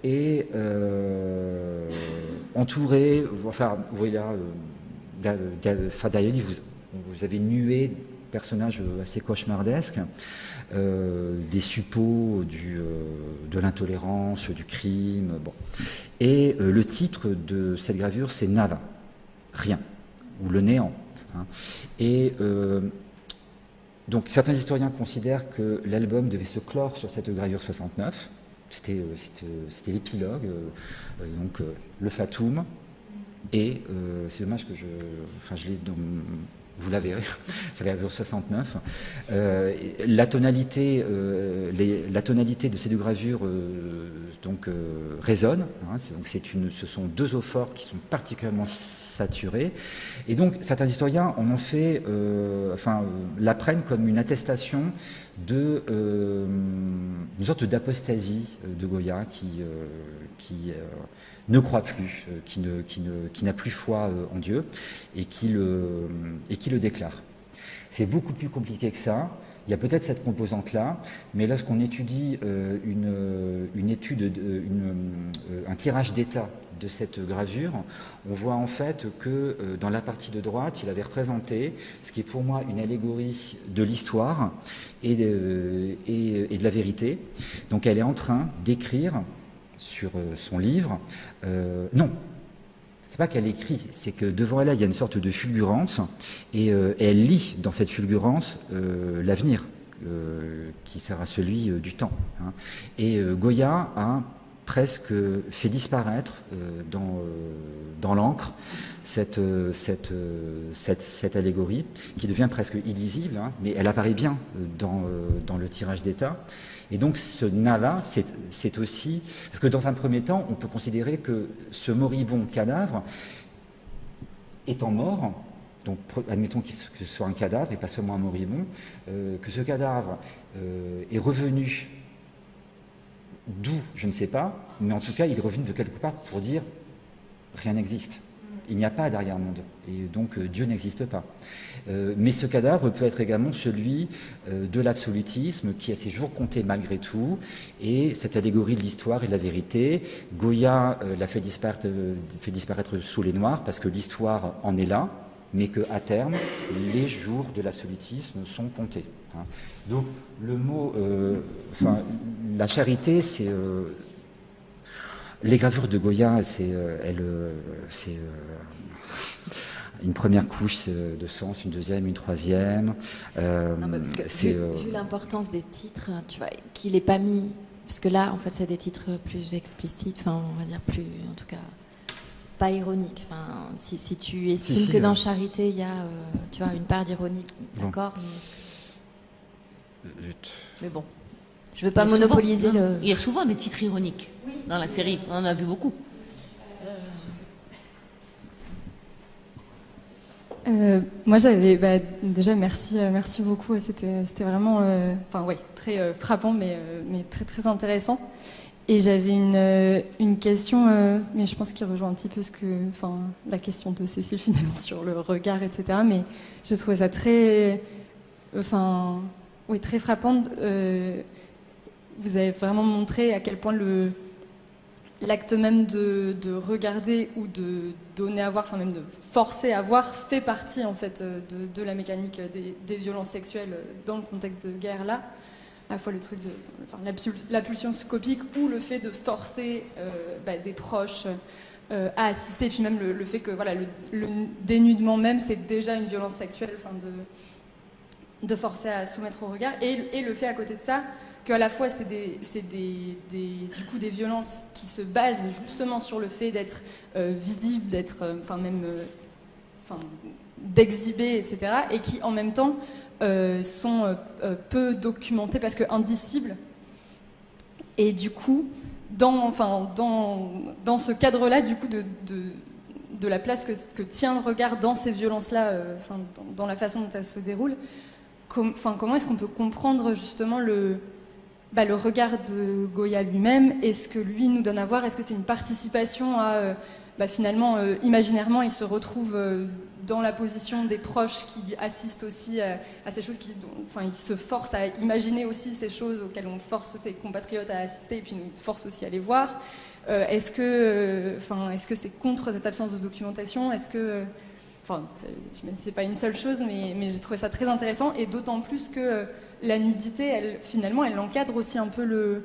et entouré, enfin, vous voyez là, derrière lui, vous avez une nuée de personnages assez cauchemardesques, des suppôts de l'intolérance, du crime. Bon. Et le titre de cette gravure, c'est Nada, rien, ou le néant. Et donc certains historiens considèrent que l'album devait se clore sur cette gravure 69. C'était l'épilogue, donc le Fatum. Et c'est dommage que je l'ai dans... Vous l'avez, c'est la gravure 69. La tonalité de ces deux gravures résonne. Ce sont deux eaux fortes qui sont particulièrement saturées. Et donc, certains historiens en ont fait, la prennent comme une attestation d'une sorte d'apostasie de Goya qui ne croit plus, qui n'a plus foi en Dieu et qui le déclare. C'est beaucoup plus compliqué que ça. Il y a peut-être cette composante-là, mais lorsqu'on étudie un tirage d'état de cette gravure, on voit en fait que dans la partie de droite, il avait représenté ce qui est pour moi une allégorie de l'histoire et de la vérité. Donc elle est en train d'écrire sur son livre. Non, c'est pas qu'elle écrit, c'est que devant elle, il y a une sorte de fulgurance et elle lit dans cette fulgurance l'avenir qui sera celui du temps. Et Goya a presque fait disparaître dans l'encre cette allégorie qui devient presque illisible, mais elle apparaît bien dans le tirage d'état. Et donc ce nada, c'est aussi... Parce que dans un premier temps, on peut considérer que ce moribond cadavre, étant mort, donc admettons que ce soit un cadavre et pas seulement un moribond, que ce cadavre est revenu d'où, je ne sais pas, mais en tout cas il est revenu de quelque part pour dire rien n'existe. Il n'y a pas d'arrière-monde, et donc Dieu n'existe pas. Mais ce cadavre peut être également celui de l'absolutisme qui a ses jours comptés malgré tout, et cette allégorie de l'histoire et de la vérité, Goya l'a fait disparaître sous les noirs parce que l'histoire en est là, mais qu'à terme, les jours de l'absolutisme sont comptés. Donc le mot, la charité, c'est... les gravures de Goya, c'est une première couche de sens, une deuxième, une troisième. Non, mais parce que vu l'importance des titres, tu vois, qu'il n'ait pas mis, parce que là, en fait, c'est des titres plus explicites, enfin, on va dire plus, en tout cas, pas ironiques. Enfin, si tu estimes que dans Charité, il y a, tu vois, une part d'ironie, d'accord. Mais bon, je ne veux pas monopoliser le... Il y a souvent des titres ironiques dans la série, on en a vu beaucoup. Moi, j'avais déjà merci beaucoup. C'était vraiment, très frappant, mais très très intéressant. Et j'avais une question, mais je pense qu'il rejoint un petit peu la question de Cécile finalement sur le regard, etc. Mais j'ai trouvé ça très frappant. Vous avez vraiment montré à quel point l'acte même de regarder ou de donner à voir, enfin même de forcer à voir, fait partie en fait de la mécanique des violences sexuelles dans le contexte de guerre là. À la fois le truc de la pulsion scopique ou le fait de forcer des proches à assister, et puis même le fait que le dénudement même c'est déjà une violence sexuelle, de forcer à soumettre au regard, et le fait à côté de ça qu'à la fois c'est du coup des violences qui se basent justement sur le fait d'être visible, d'être d'exhiber, etc., et qui en même temps sont peu documentées parce que indicibles. Et du coup, dans ce cadre-là, du coup, de la place que tient le regard dans ces violences-là, dans la façon dont elles se déroulent, comment est-ce qu'on peut comprendre justement le regard de Goya lui-même, et ce que lui nous donne à voir? Est-ce que c'est une participation à finalement, imaginairement, il se retrouve dans la position des proches qui assistent aussi à ces choses, il se force à imaginer aussi ces choses auxquelles on force ses compatriotes à assister, et puis nous force aussi à les voir. Est-ce que c'est contre cette absence de documentation? Est-ce que... c'est pas une seule chose, mais j'ai trouvé ça très intéressant, et d'autant plus que la nudité, elle encadre aussi un peu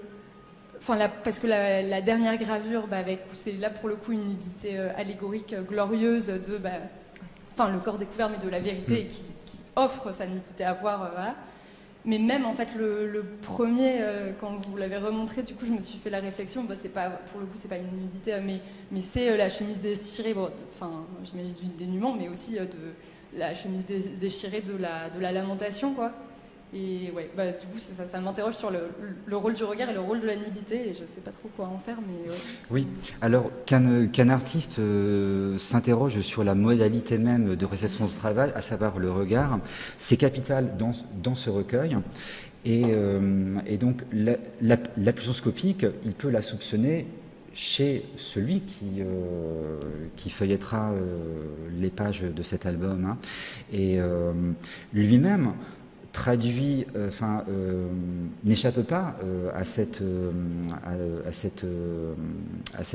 parce que la dernière gravure, c'est là pour le coup une nudité allégorique, glorieuse, le corps découvert, mais de la vérité, qui offre sa nudité à voir, voilà. Mais même en fait le premier, quand vous l'avez remontré, du coup je me suis fait la réflexion, c'est pas, pour le coup c'est pas une nudité, mais c'est la chemise déchirée, j'imagine du dénuement, mais aussi de la chemise déchirée de la lamentation, quoi. Et ouais, du coup ça m'interroge sur le rôle du regard et le rôle de la nudité, et je sais pas trop quoi en faire, mais ouais. Oui, alors qu'un artiste s'interroge sur la modalité même de réception du travail, à savoir le regard, c'est capital dans ce recueil. Et donc la pulsion scopique, il peut la soupçonner chez celui qui feuillettera les pages de cet album, hein. Et lui-même traduit, n'échappe pas à cette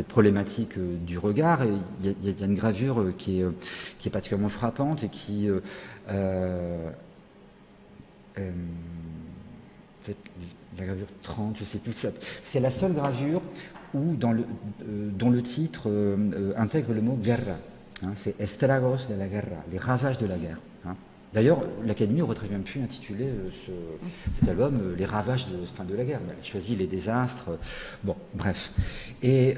problématique du regard. Il y a une gravure qui est particulièrement frappante et qui la gravure 30, je ne sais plus, c'est la seule gravure dont le titre intègre le mot guerra, hein, c'est Estragos de la guerra, les ravages de la guerre, hein. D'ailleurs, l'Académie aurait très bien pu intituler cet album Les ravages de la guerre. Elle a choisi les désastres. Bon, bref. Et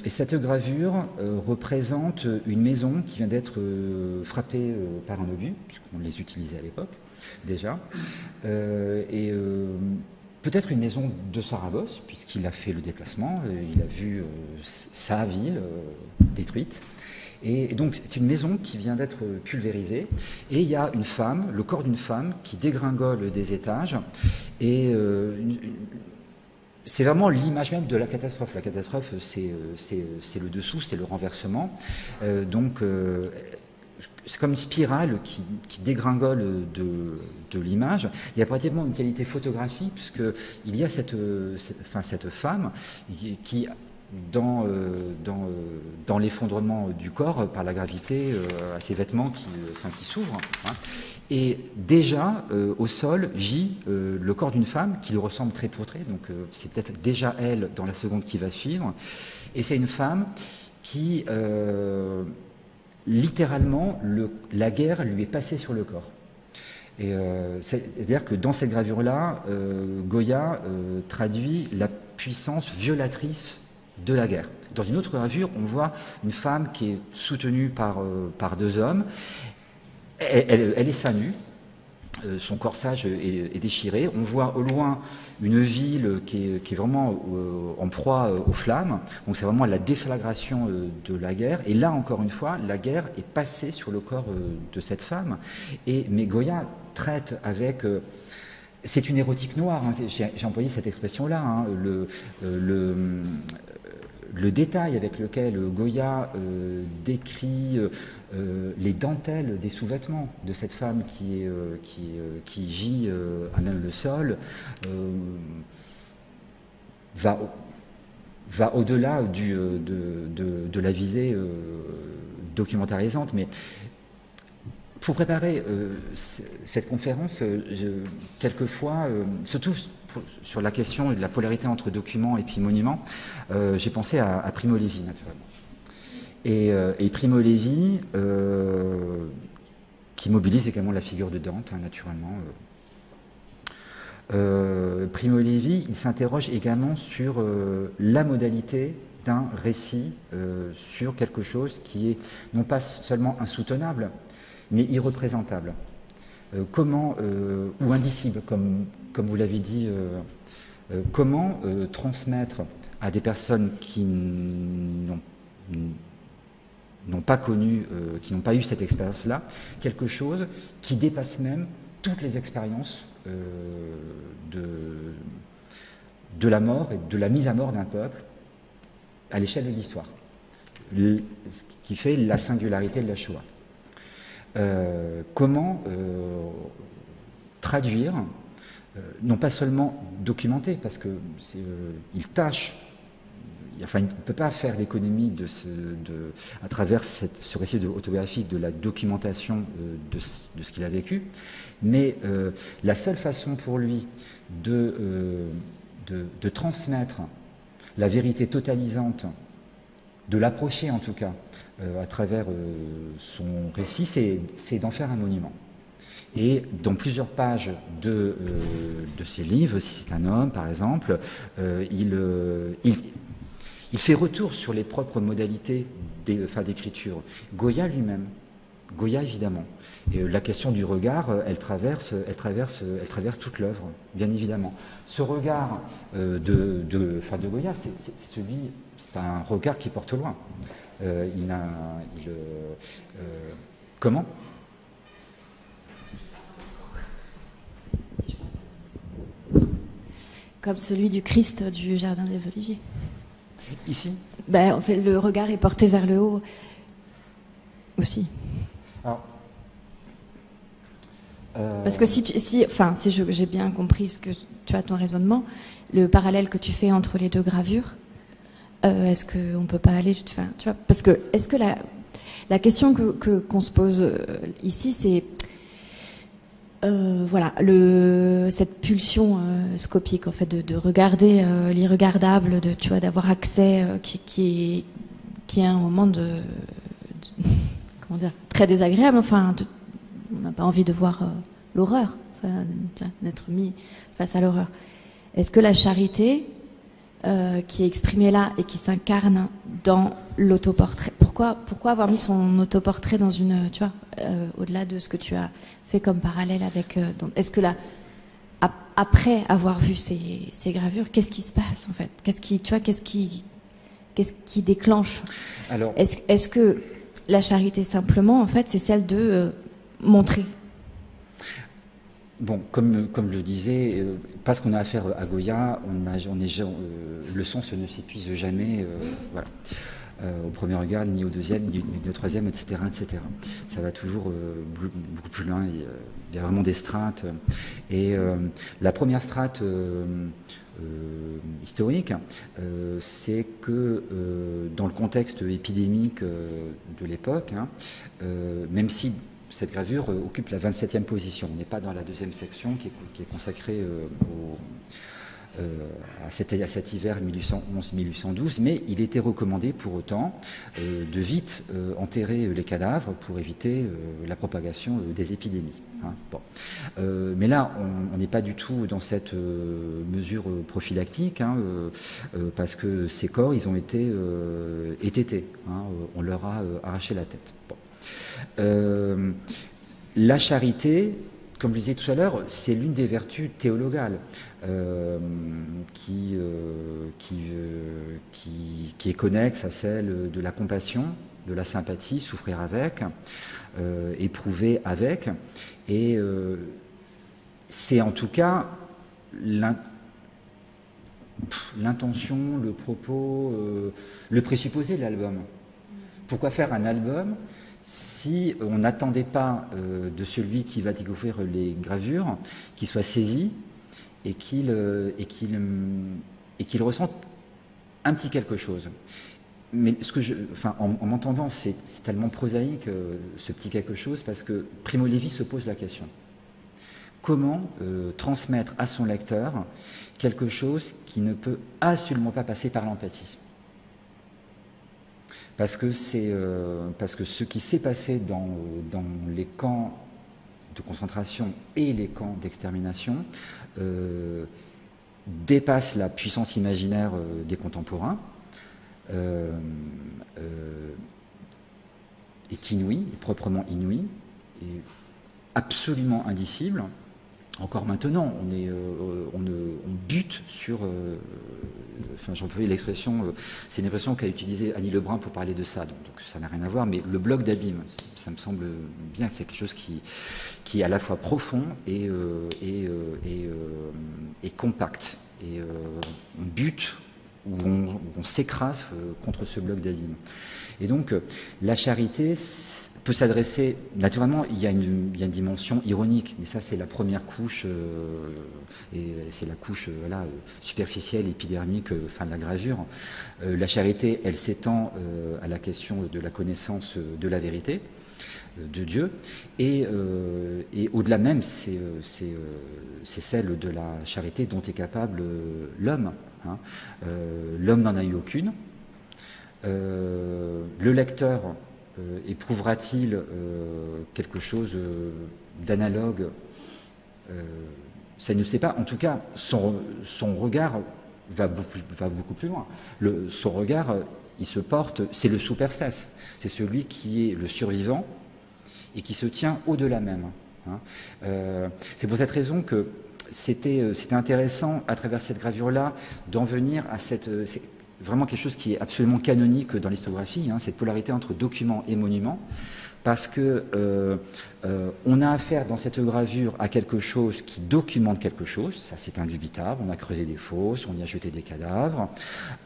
cette gravure représente une maison qui vient d'être frappée par un obus, puisqu'on les utilisait à l'époque déjà. Peut-être une maison de Saragosse, puisqu'il a fait le déplacement, il a vu sa ville détruite. Et donc c'est une maison qui vient d'être pulvérisée, et il y a une femme, le corps d'une femme qui dégringole des étages, et c'est vraiment l'image même de la catastrophe. La catastrophe, c'est le dessous, c'est le renversement. C'est comme une spirale qui dégringole de l'image. Il y a pratiquement une qualité photographique, puisqu'il y a cette femme qui dans l'effondrement du corps par la gravité à ses vêtements qui s'ouvrent, hein. Et déjà au sol gît le corps d'une femme qui lui ressemble trait pour trait, donc c'est peut-être déjà elle dans la seconde qui va suivre, et c'est une femme qui littéralement la guerre lui est passée sur le corps. Et c'est-à-dire que dans cette gravure-là, Goya traduit la puissance violatrice de la guerre. Dans une autre gravure, on voit une femme qui est soutenue par deux hommes. Elle est seins nus, son corsage est déchiré. On voit au loin une ville qui est vraiment en proie aux flammes. Donc c'est vraiment la déflagration de la guerre. Et là, encore une fois, la guerre est passée sur le corps de cette femme. Mais Goya traite avec... c'est une érotique noire, hein, j'ai employé cette expression-là. Hein, le détail avec lequel Goya décrit les dentelles des sous-vêtements de cette femme qui gît à même le sol va au-delà de la visée documentarisante. Mais pour préparer cette conférence, quelquefois, surtout sur la question de la polarité entre documents et puis monuments, j'ai pensé à Primo Levi, naturellement. Et Primo Levi, qui mobilise également la figure de Dante, hein, naturellement. Primo Levi, il s'interroge également sur la modalité d'un récit, sur quelque chose qui est non pas seulement insoutenable, mais irreprésentable. Comment, ou indicible, comme vous l'avez dit, comment transmettre à des personnes qui n'ont pas connu, qui n'ont pas eu cette expérience-là, quelque chose qui dépasse même toutes les expériences de la mort et de la mise à mort d'un peuple à l'échelle de l'histoire, ce qui fait la singularité de la Shoah. Comment traduire, non pas seulement documenter, parce que il tâche, enfin, il ne peut pas faire l'économie à travers ce récit autobiographique de la documentation de ce qu'il a vécu, mais la seule façon pour lui de transmettre la vérité totalisante, de l'approcher en tout cas à travers son récit, c'est d'en faire un monument. Et dans plusieurs pages de ses livres, si c'est un homme par exemple, il fait retour sur les propres modalités d'écriture. Goya lui-même, Goya évidemment. Et la question du regard, elle traverse toute l'œuvre, bien évidemment. Ce regard de Goya, c'est un regard qui porte loin. Comment ? Comme celui du Christ du Jardin des Oliviers. Ici ? En fait, le regard est porté vers le haut aussi. Alors, parce que si j'ai bien compris ce que tu as ton raisonnement, le parallèle que tu fais entre les deux gravures, est-ce qu'on peut pas aller, tu vois, parce que est-ce que la question qu'on se pose ici, c'est voilà, cette pulsion scopique en fait de regarder l'irregardable, tu vois, d'avoir accès, qui est un moment comment dire, très désagréable. Enfin, on n'a pas envie de voir l'horreur, d'être mis face à l'horreur. Est-ce que la charité qui est exprimée là et qui s'incarne dans l'autoportrait, pourquoi avoir mis son autoportrait dans une, tu vois, au-delà de ce que tu as fait comme parallèle avec, est-ce que là, après avoir vu ces gravures, qu'est-ce qui se passe en fait? Qu'est-ce qui déclenche? Alors, est-ce que la charité simplement, en fait, c'est celle de montrer? Bon, comme je le disais, parce qu'on a affaire à Goya, le sens ne s'épuise jamais, voilà. Au premier regard, ni au deuxième, ni au troisième, etc., etc. Ça va toujours beaucoup plus loin. Il y a vraiment des strates. Et la première strate historique, c'est que dans le contexte épidémique de l'époque, même si cette gravure occupe la 27e position, on n'est pas dans la deuxième section qui est consacrée à cet hiver 1811-1812, mais il était recommandé pour autant de vite enterrer les cadavres pour éviter la propagation des épidémies. Hein. Bon. Mais là, on n'est pas du tout dans cette mesure prophylactique, hein, parce que ces corps, ils ont été étêtés, hein, on leur a arraché la tête. Bon. La charité, comme je disais tout à l'heure, c'est l'une des vertus théologales qui est connexe à celle de la compassion, de la sympathie, souffrir avec, éprouver avec. Et c'est en tout cas l'intention, le propos, le présupposé de l'album. Pourquoi faire un album si on n'attendait pas de celui qui va découvrir les gravures qu'il soit saisi et qu'il ressente un petit quelque chose. Mais en m'entendant, c'est tellement prosaïque ce petit quelque chose, parce que Primo Levi se pose la question. Comment transmettre à son lecteur quelque chose qui ne peut absolument pas passer par l'empathie? Parce que ce qui s'est passé dans les camps de concentration et les camps d'extermination dépasse la puissance imaginaire des contemporains, est inouï, est proprement inouï, est absolument indicible. Encore maintenant, on bute sur... j'emploie l'expression, c'est une expression qu'a utilisée Annie Lebrun pour parler de ça, donc ça n'a rien à voir, mais le bloc d'abîme, ça me semble bien que c'est quelque chose qui est à la fois profond et compact. Et on bute, ou on s'écrase contre ce bloc d'abîme. Et donc, la charité peut s'adresser, naturellement, il y a une dimension ironique, mais ça c'est la première couche, et c'est la couche superficielle, épidermique, de la gravure. La charité, elle s'étend à la question de la connaissance de la vérité, de Dieu, et au-delà même, c'est celle de la charité dont est capable l'homme. L'homme n'en a eu aucune. Le lecteur éprouvera-t-il quelque chose d'analogue? Ça ne sait pas. En tout cas, son regard va beaucoup plus loin. Son regard, il se porte, c'est le superstes, c'est celui qui est le survivant et qui se tient au-delà même. C'est pour cette raison que c'était intéressant, à travers cette gravure-là, d'en venir à cette... vraiment quelque chose qui est absolument canonique dans l'histographie, cette polarité entre document et monument, parce que on a affaire dans cette gravure à quelque chose qui documente quelque chose, ça c'est indubitable, on a creusé des fosses, on y a jeté des cadavres,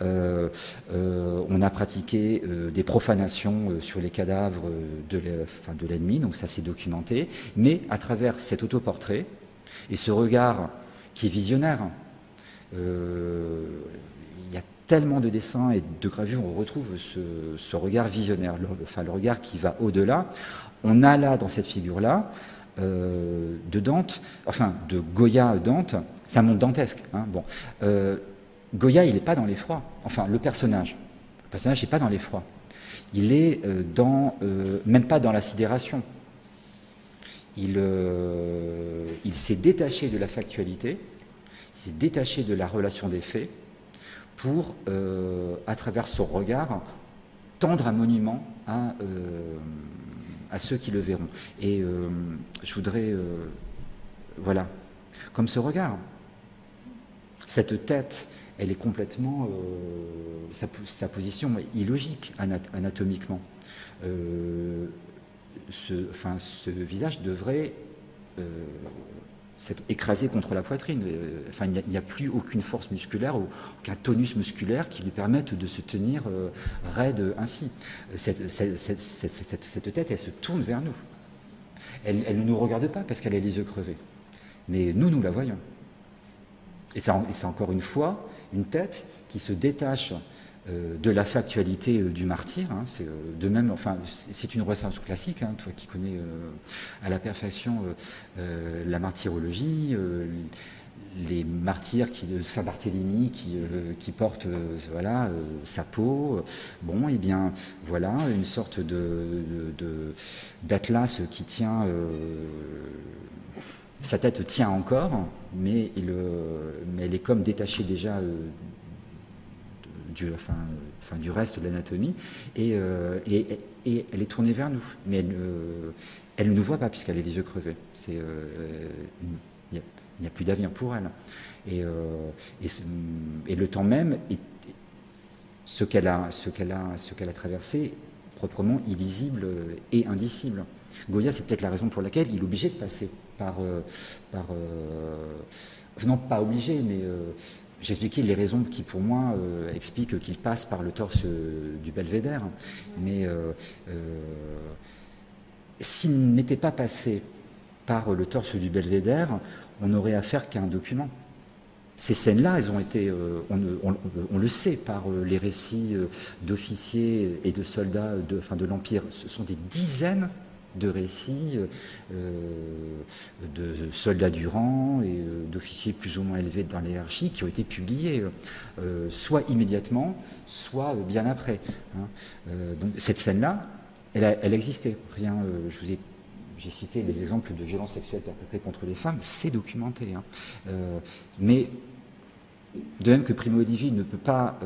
on a pratiqué des profanations sur les cadavres de l'ennemi, donc ça c'est documenté, mais à travers cet autoportrait, et ce regard qui est visionnaire, il y a tellement de dessins et de gravures, on retrouve ce regard visionnaire, le regard qui va au-delà. On a là, dans cette figure-là, de Dante, de Goya à Dante, c'est un monde dantesque. Goya, il n'est pas dans l'effroi. Le personnage n'est pas dans l'effroi. Il est même pas dans la sidération. Il s'est détaché de la factualité, il s'est détaché de la relation des faits, pour, à travers son regard, tendre un monument à ceux qui le verront. Et je voudrais, comme ce regard, cette tête, elle est complètement, sa position est illogique anatomiquement. Ce visage devrait s'être écrasé contre la poitrine. Il n'y a plus aucune force musculaire, aucun tonus musculaire qui lui permette de se tenir raide ainsi. Cette tête, elle se tourne vers nous. Elle ne nous regarde pas parce qu'elle a les yeux crevés. Mais nous la voyons. Et c'est encore une fois une tête qui se détache de la factualité du martyr. C'est de même, c'est une recherche classique, toi qui connais à la perfection la martyrologie, les martyrs de Saint-Barthélemy qui portent sa peau. Une sorte d'atlas qui tient. Sa tête tient encore, mais elle est comme détachée déjà du reste de l'anatomie, et elle est tournée vers nous. Mais elle ne voit pas puisqu'elle a les yeux crevés. Il n'y a plus d'avenir pour elle. Et le temps même, ce qu'elle a traversé, proprement illisible et indicible. Goya, c'est peut-être la raison pour laquelle il est obligé de passer non, pas obligé, mais j'expliquais les raisons qui, pour moi, expliquent qu'il passe par le torse du belvédère. Mais s'il n'était pas passé par le torse du belvédère, on n'aurait affaire qu'à un document. Ces scènes-là, elles ont été, on le sait, par les récits d'officiers et de soldats de l'Empire. Ce sont des dizaines de récits de soldats du rang et d'officiers plus ou moins élevés dans la hiérarchie qui ont été publiés soit immédiatement, soit bien après. Donc cette scène-là, elle existait. J'ai cité les exemples de violences sexuelles perpétrées contre les femmes, c'est documenté. Mais de même que Primo Levi ne peut pas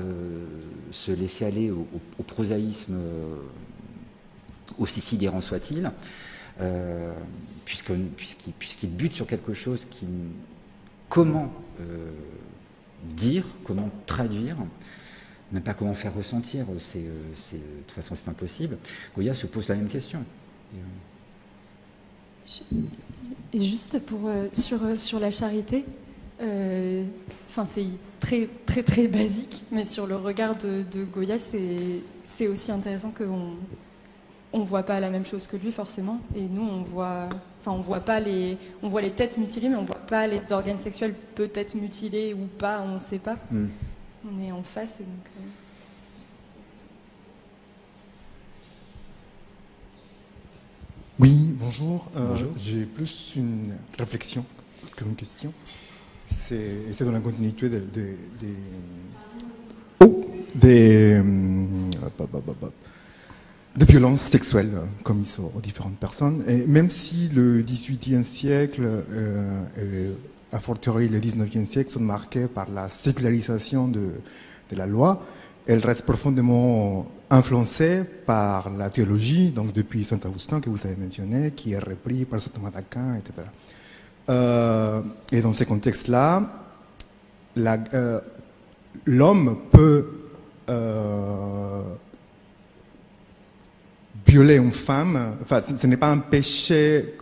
se laisser aller au prosaïsme, aussi sidérant soit-il, puisqu'il bute sur quelque chose comment dire, comment traduire, même pas comment faire ressentir, de toute façon c'est impossible. Goya se pose la même question. Et juste sur la charité, c'est très très très basique, mais sur le regard de Goya, c'est aussi intéressant qu'on voit pas la même chose que lui forcément, et nous on voit les têtes mutilées, mais on voit pas les organes sexuels peut-être mutilés ou pas, on sait pas. On est en face, et donc. Oui, bonjour. Bonjour. J'ai plus une réflexion qu'une question. C'est dans la continuité des violences sexuelles commises aux différentes personnes. Et même si le XVIIIe siècle, a fortiori le XIXe siècle, sont marqués par la sécularisation de la loi, elle reste profondément influencée par la théologie, donc depuis Saint Augustin que vous avez mentionné, qui est repris par Saint Thomas d'Aquin, etc. Et dans ces contextes-là, l'homme peut violer une femme. Enfin, ce n'est pas un péché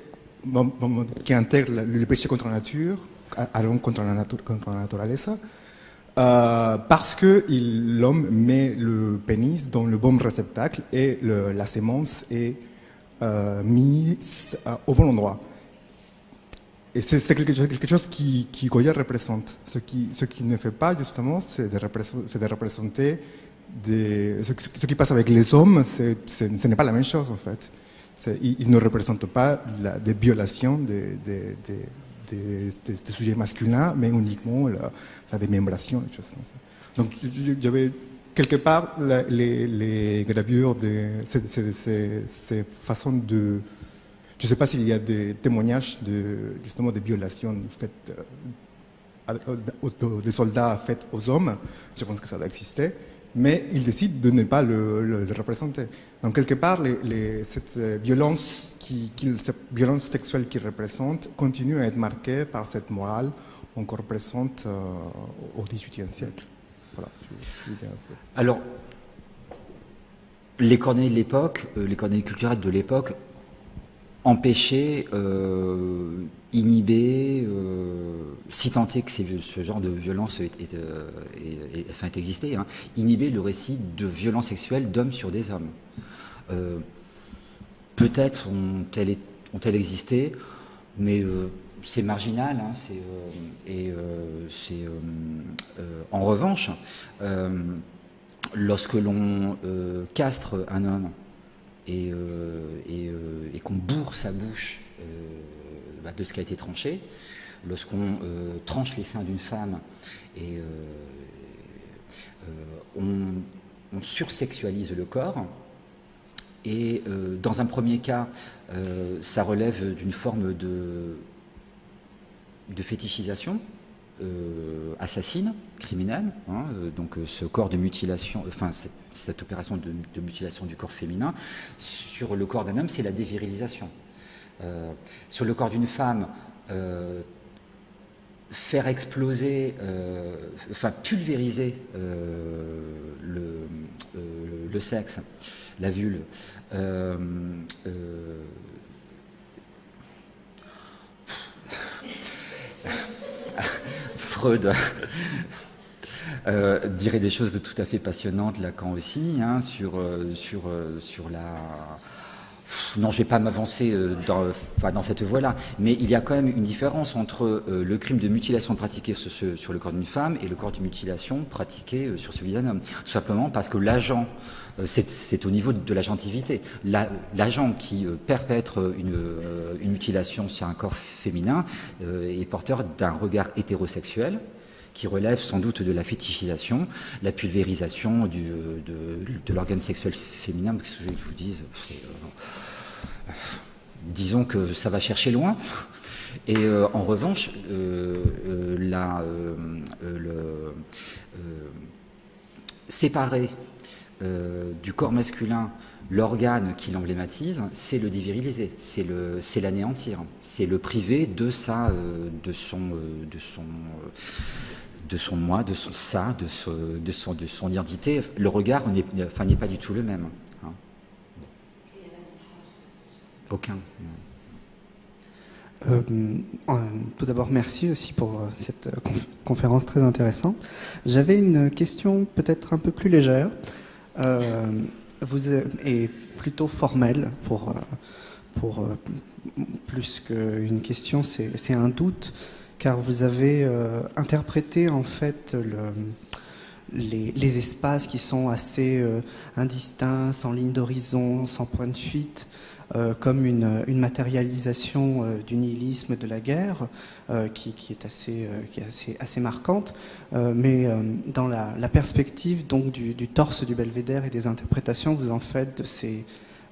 qui intègre le péché contre la nature, contre la naturaleza. Parce que l'homme met le pénis dans le bon réceptacle et la sémence est mise au bon endroit. Et c'est quelque chose qui Goya représente. Ce qu'il ne fait pas, justement, c'est de représenter ce qui passe avec les hommes. Ce n'est pas la même chose, en fait. Il ne représente pas des violations des sujets masculins, mais uniquement la démembration, des choses comme ça. Donc, j'avais quelque part les gravures ces façons de. Je ne sais pas s'il y a des témoignages justement de violations faites des soldats faites aux hommes. Je pense que ça doit exister. Mais ils décident de ne pas le représenter. Donc, quelque part, cette violence sexuelle qu'ils représentent continue à être marquée par cette morale encore présente au XVIIIe siècle. Voilà. Alors, les corneilles de l'époque, les corneilles culturelles de l'époque, empêcher, inhiber, si tant est que ce genre de violence ait existé, inhiber le récit de violences sexuelles d'hommes sur des hommes. Peut-être ont-elles existé, mais c'est marginal. En revanche, lorsque l'on castre un homme, et qu'on bourre sa bouche de ce qui a été tranché, lorsqu'on tranche les seins d'une femme et on sursexualise le corps, et dans un premier cas, ça relève d'une forme de fétichisation assassine, criminelle, donc ce corps de mutilation, cette opération de mutilation du corps féminin sur le corps d'un homme, c'est la dévirilisation. Sur le corps d'une femme, faire exploser, enfin pulvériser le sexe, la vulve, Freud dirait des choses tout à fait passionnantes, Lacan aussi, hein, sur la... Non, je ne vais pas m'avancer dans cette voie-là, mais il y a quand même une différence entre le crime de mutilation pratiqué sur le corps d'une femme et le corps de mutilation pratiqué sur celui d'un homme. Tout simplement parce que l'agent, c'est au niveau de l'agentivité. L'agent qui perpètre une mutilation sur un corps féminin est porteur d'un regard hétérosexuel, qui relève sans doute de la fétichisation, la pulvérisation de l'organe sexuel féminin. Qu'est-ce que je vous dise, disons que ça va chercher loin. Et en revanche, séparer du corps masculin l'organe qui l'emblématise, c'est le déviriliser, c'est l'anéantir, c'est le priver de son moi, de son ça, de son identité. Le regard n'est pas du tout le même. Hein. Aucun. Tout d'abord, merci aussi pour cette conférence très intéressante. J'avais une question peut-être un peu plus légère et plutôt formelle pour plus qu'une question, c'est un doute. Car vous avez interprété en fait les espaces qui sont assez indistincts, sans ligne d'horizon, sans point de fuite, comme une matérialisation du nihilisme de la guerre qui est assez marquante, mais dans la perspective donc du torse du Belvédère et des interprétations que vous en faites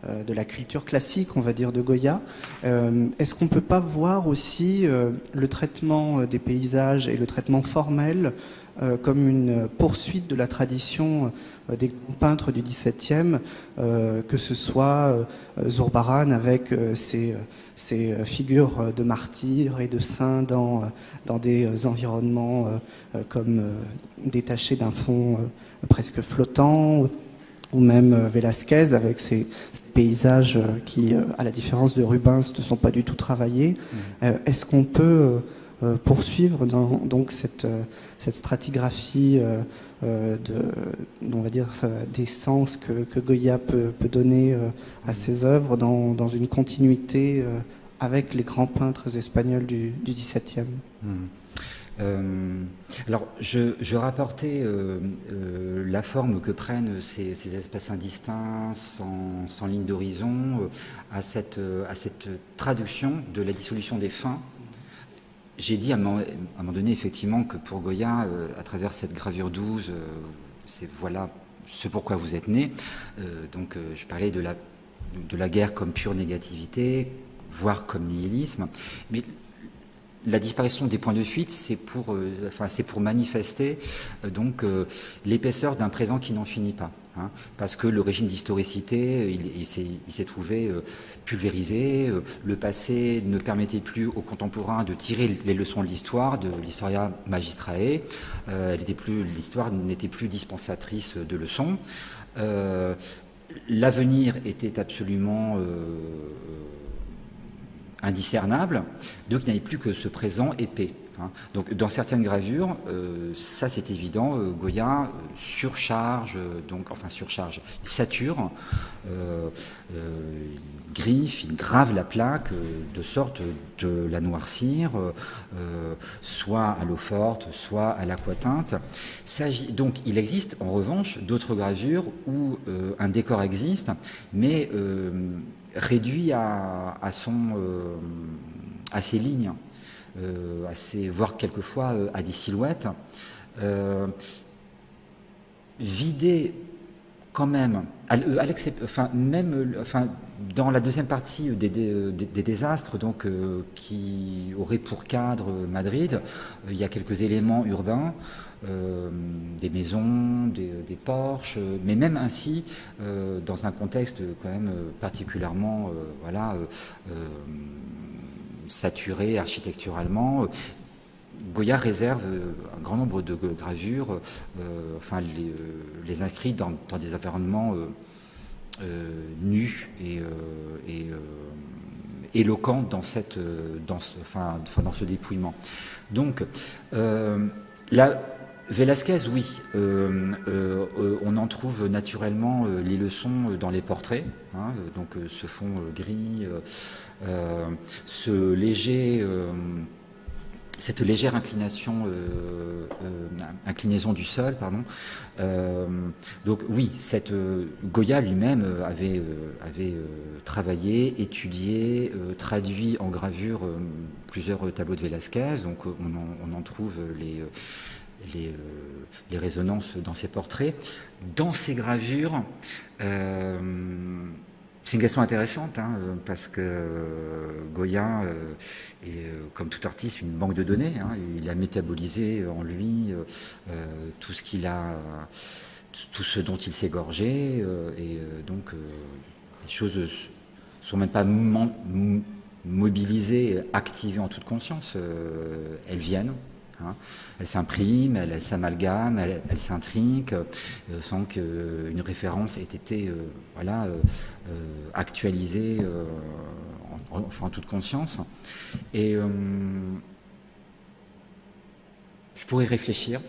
de la culture classique, on va dire, de Goya. Est-ce qu'on ne peut pas voir aussi le traitement des paysages et le traitement formel comme une poursuite de la tradition des peintres du XVIIe, que ce soit Zurbarán avec ses figures de martyrs et de saints dans des environnements comme détachés d'un fond presque flottant, ou même Velázquez avec ses paysages qui, à la différence de Rubens, ne sont pas du tout travaillés. Est-ce qu'on peut poursuivre donc cette stratigraphie on va dire, des sens que Goya peut donner à ses œuvres dans une continuité avec les grands peintres espagnols du XVIIe? Alors, je rapportais la forme que prennent ces espaces indistincts, sans ligne d'horizon, à cette traduction de la dissolution des fins. J'ai dit à un moment donné, effectivement, que pour Goya, à travers cette gravure 12, voilà ce pourquoi vous êtes né. Donc, je parlais de la guerre comme pure négativité, voire comme nihilisme. Mais la disparition des points de fuite, c'est pour manifester l'épaisseur d'un présent qui n'en finit pas. Hein, parce que le régime d'historicité, il s'est trouvé pulvérisé. Le passé ne permettait plus aux contemporains de tirer les leçons de l'histoire, de l'historia magistrae. L'histoire n'était plus dispensatrice de leçons. L'avenir était absolument indiscernable, donc il n'y avait plus que ce présent épais. Hein. Donc dans certaines gravures, ça c'est évident, Goya surcharge, il sature, griffe, il grave la plaque de sorte de la noircir, soit à l'eau forte, soit à l'aquatinte. Donc il existe en revanche d'autres gravures où un décor existe, mais réduit à ses lignes, voire quelquefois à des silhouettes. Vider quand même, dans la deuxième partie des désastres, donc, qui auraient pour cadre Madrid, il y a quelques éléments urbains, des maisons, des porches, mais même ainsi, dans un contexte quand même particulièrement saturé architecturalement. Goya réserve un grand nombre de gravures, les inscrit dans des environnements nus et éloquents dans ce dépouillement. Donc, Velázquez, oui, on en trouve naturellement les leçons dans les portraits, hein, donc ce fond gris, cette légère inclinaison du sol, pardon. Donc oui, Goya lui-même avait travaillé, étudié, traduit en gravure plusieurs tableaux de Velázquez, donc on en trouve les résonances dans ses portraits. Dans ses gravures, c'est une question intéressante, hein, parce que Goya est, comme tout artiste, une banque de données. Hein, il a métabolisé en lui tout ce dont il s'est gorgé, donc les choses ne sont même pas mobilisées, activées en toute conscience. Elles viennent. Hein. Elle s'imprime, elle s'amalgame, elle s'intrique, sans qu'une référence ait été actualisée en toute conscience. Et je pourrais réfléchir,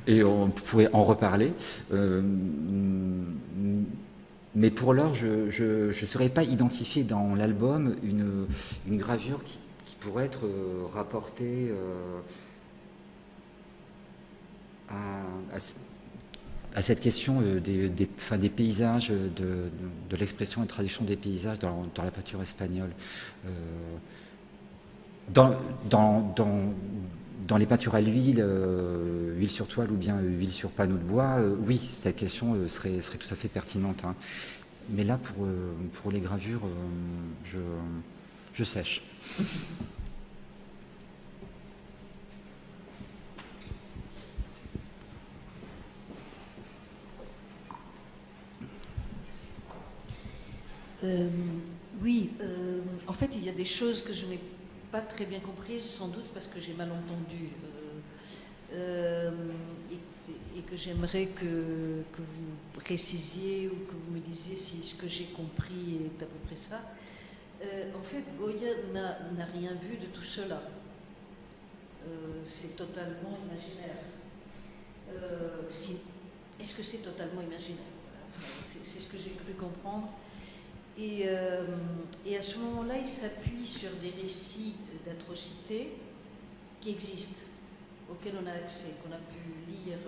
et on pourrait en reparler, mais pour l'heure, je ne saurais pas identifier dans l'album une gravure qui pourrait être rapporté à cette question des paysages, de l'expression et traduction des paysages dans la peinture espagnole. Dans les peintures à l'huile, huile sur toile ou bien huile sur panneau de bois, oui, cette question serait tout à fait pertinente. Hein. Mais là, pour les gravures, je sèche. En fait, il y a des choses que je n'ai pas très bien comprises, sans doute parce que j'ai mal entendu, et que j'aimerais que vous précisiez ou que vous me disiez si ce que j'ai compris est à peu près ça. En fait, Goya n'a rien vu de tout cela. C'est totalement imaginaire. Est-ce que c'est totalement imaginaire? C'est ce que j'ai cru comprendre. Et à ce moment-là, il s'appuie sur des récits d'atrocités qui existent, auxquels on a accès, qu'on a pu lire,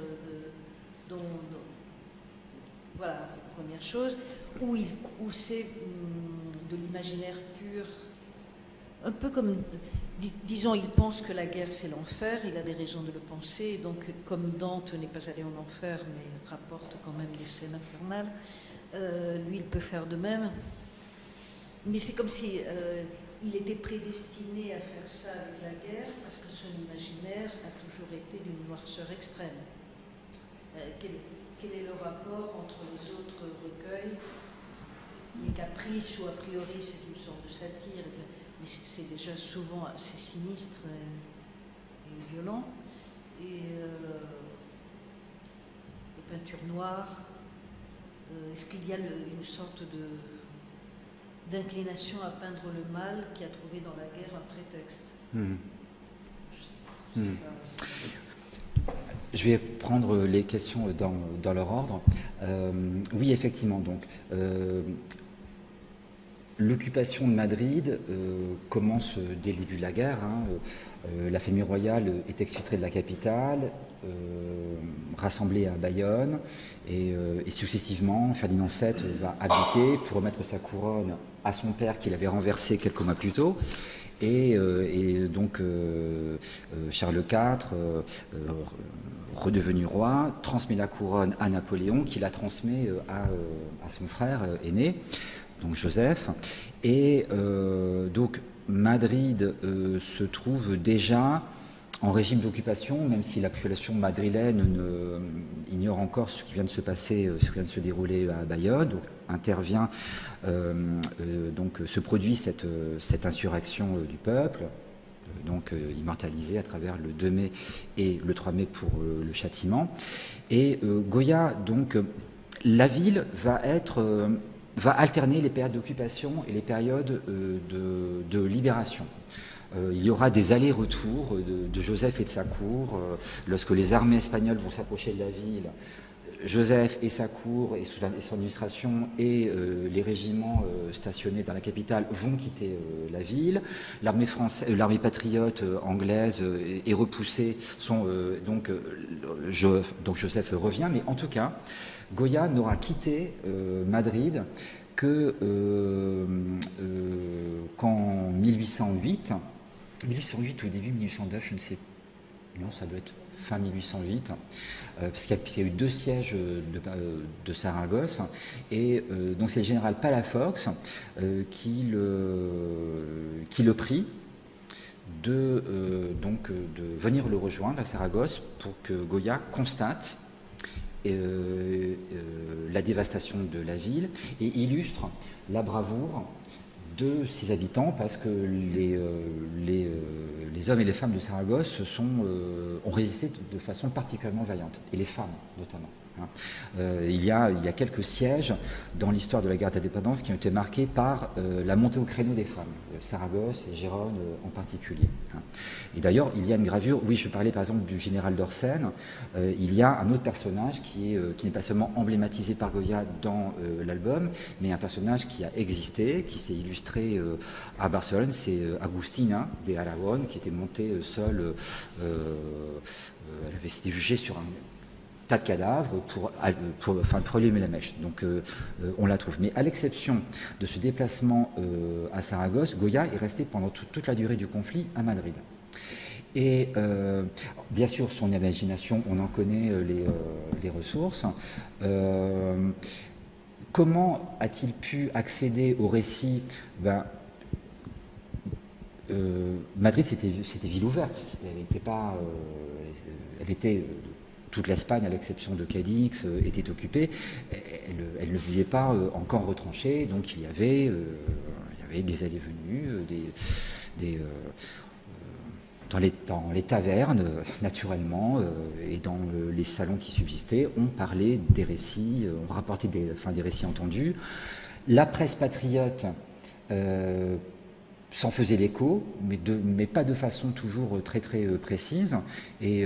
voilà, première chose, où c'est de l'imaginaire pur, un peu comme, disons, il pense que la guerre c'est l'enfer, il a des raisons de le penser, donc comme Dante n'est pas allé en enfer, mais rapporte quand même des scènes infernales, lui il peut faire de même. Mais c'est comme si il était prédestiné à faire ça avec la guerre, parce que son imaginaire a toujours été d'une noirceur extrême. Quel est le rapport entre les autres recueils? Les caprices, ou a priori c'est une sorte de satire, mais c'est déjà souvent assez sinistre et violent. Et les peintures noires, est-ce qu'il y a une sorte d'inclination à peindre le mal qui a trouvé dans la guerre un prétexte? Je vais prendre les questions dans leur ordre. Oui, effectivement, donc. L'occupation de Madrid commence dès le début de la guerre. Hein. La famille royale est exfiltrée de la capitale, rassemblée à Bayonne, et successivement, Ferdinand VII va abdiquer pour remettre sa couronne à son père qu'il avait renversé quelques mois plus tôt. et donc Charles IV, redevenu roi, transmet la couronne à Napoléon, qui la transmet à son frère aîné, donc Joseph. Et donc Madrid se trouve déjà en régime d'occupation, même si la population madrilène ignore encore ce qui vient de se passer, ce qui vient de se dérouler à Bayonne. Donc intervient, donc se produit cette insurrection du peuple, donc immortalisée à travers le 2 mai et le 3 mai pour le châtiment. Et Goya, donc la ville va alterner les périodes d'occupation et les périodes de libération. Il y aura des allers-retours de Joseph et de sa cour. Lorsque les armées espagnoles vont s'approcher de la ville, Joseph et sa cour et son administration et les régiments stationnés dans la capitale vont quitter la ville. L'armée patriote anglaise est repoussée. Donc Joseph revient. Mais en tout cas, Goya n'aura quitté Madrid qu'en 1808 ou début 1809, je ne sais pas. Non, ça doit être fin 1808, parce qu'il y a eu 2 sièges de Saragosse, et donc c'est le général Palafox qui le prie de venir le rejoindre à Saragosse pour que Goya constate la dévastation de la ville et illustre la bravoure de ses habitants, parce que les hommes et les femmes de Saragosse ont résisté de façon particulièrement vaillante, et les femmes notamment. Il y a quelques sièges dans l'histoire de la guerre d'indépendance qui ont été marqués par la montée au créneau des femmes, Saragosse et Gérone en particulier. Et d'ailleurs, il y a une gravure, oui, je parlais par exemple du général d'Orsène, il y a un autre personnage qui n'est pas seulement emblématisé par Goya dans l'album, mais un personnage qui a existé, qui s'est illustré à Barcelone, c'est Agustina de Aragon, qui était montée seule, elle avait été jugée sur un tas de cadavres pour allumer la mèche. Donc on la trouve. Mais à l'exception de ce déplacement à Saragosse, Goya est resté pendant toute la durée du conflit à Madrid. Et bien sûr, son imagination, on en connaît les ressources. Comment a-t-il pu accéder au récit? Madrid, c'était ville ouverte. Elle était toute l'Espagne, à l'exception de Cadix, était occupée. Elle ne vivait pas encore retranchée, donc il y avait des allées-venues, dans les tavernes, naturellement, et dans les salons qui subsistaient, on parlait des récits, on rapportait des récits entendus. La presse patriote s'en faisait l'écho, mais pas de façon toujours très très précise. Et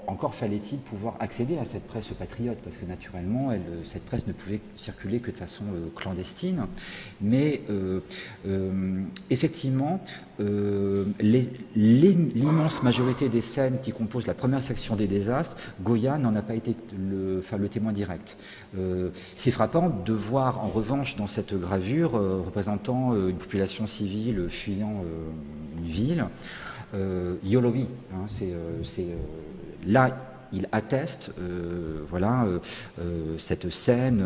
encore fallait-il pouvoir accéder à cette presse patriote, parce que naturellement, cette presse ne pouvait circuler que de façon clandestine. Mais effectivement, l'immense majorité des scènes qui composent la première section des désastres, Goya n'en a pas été le témoin direct. C'est frappant de voir en revanche dans cette gravure représentant une population civile fuyant une ville, Yolovi, là il atteste cette scène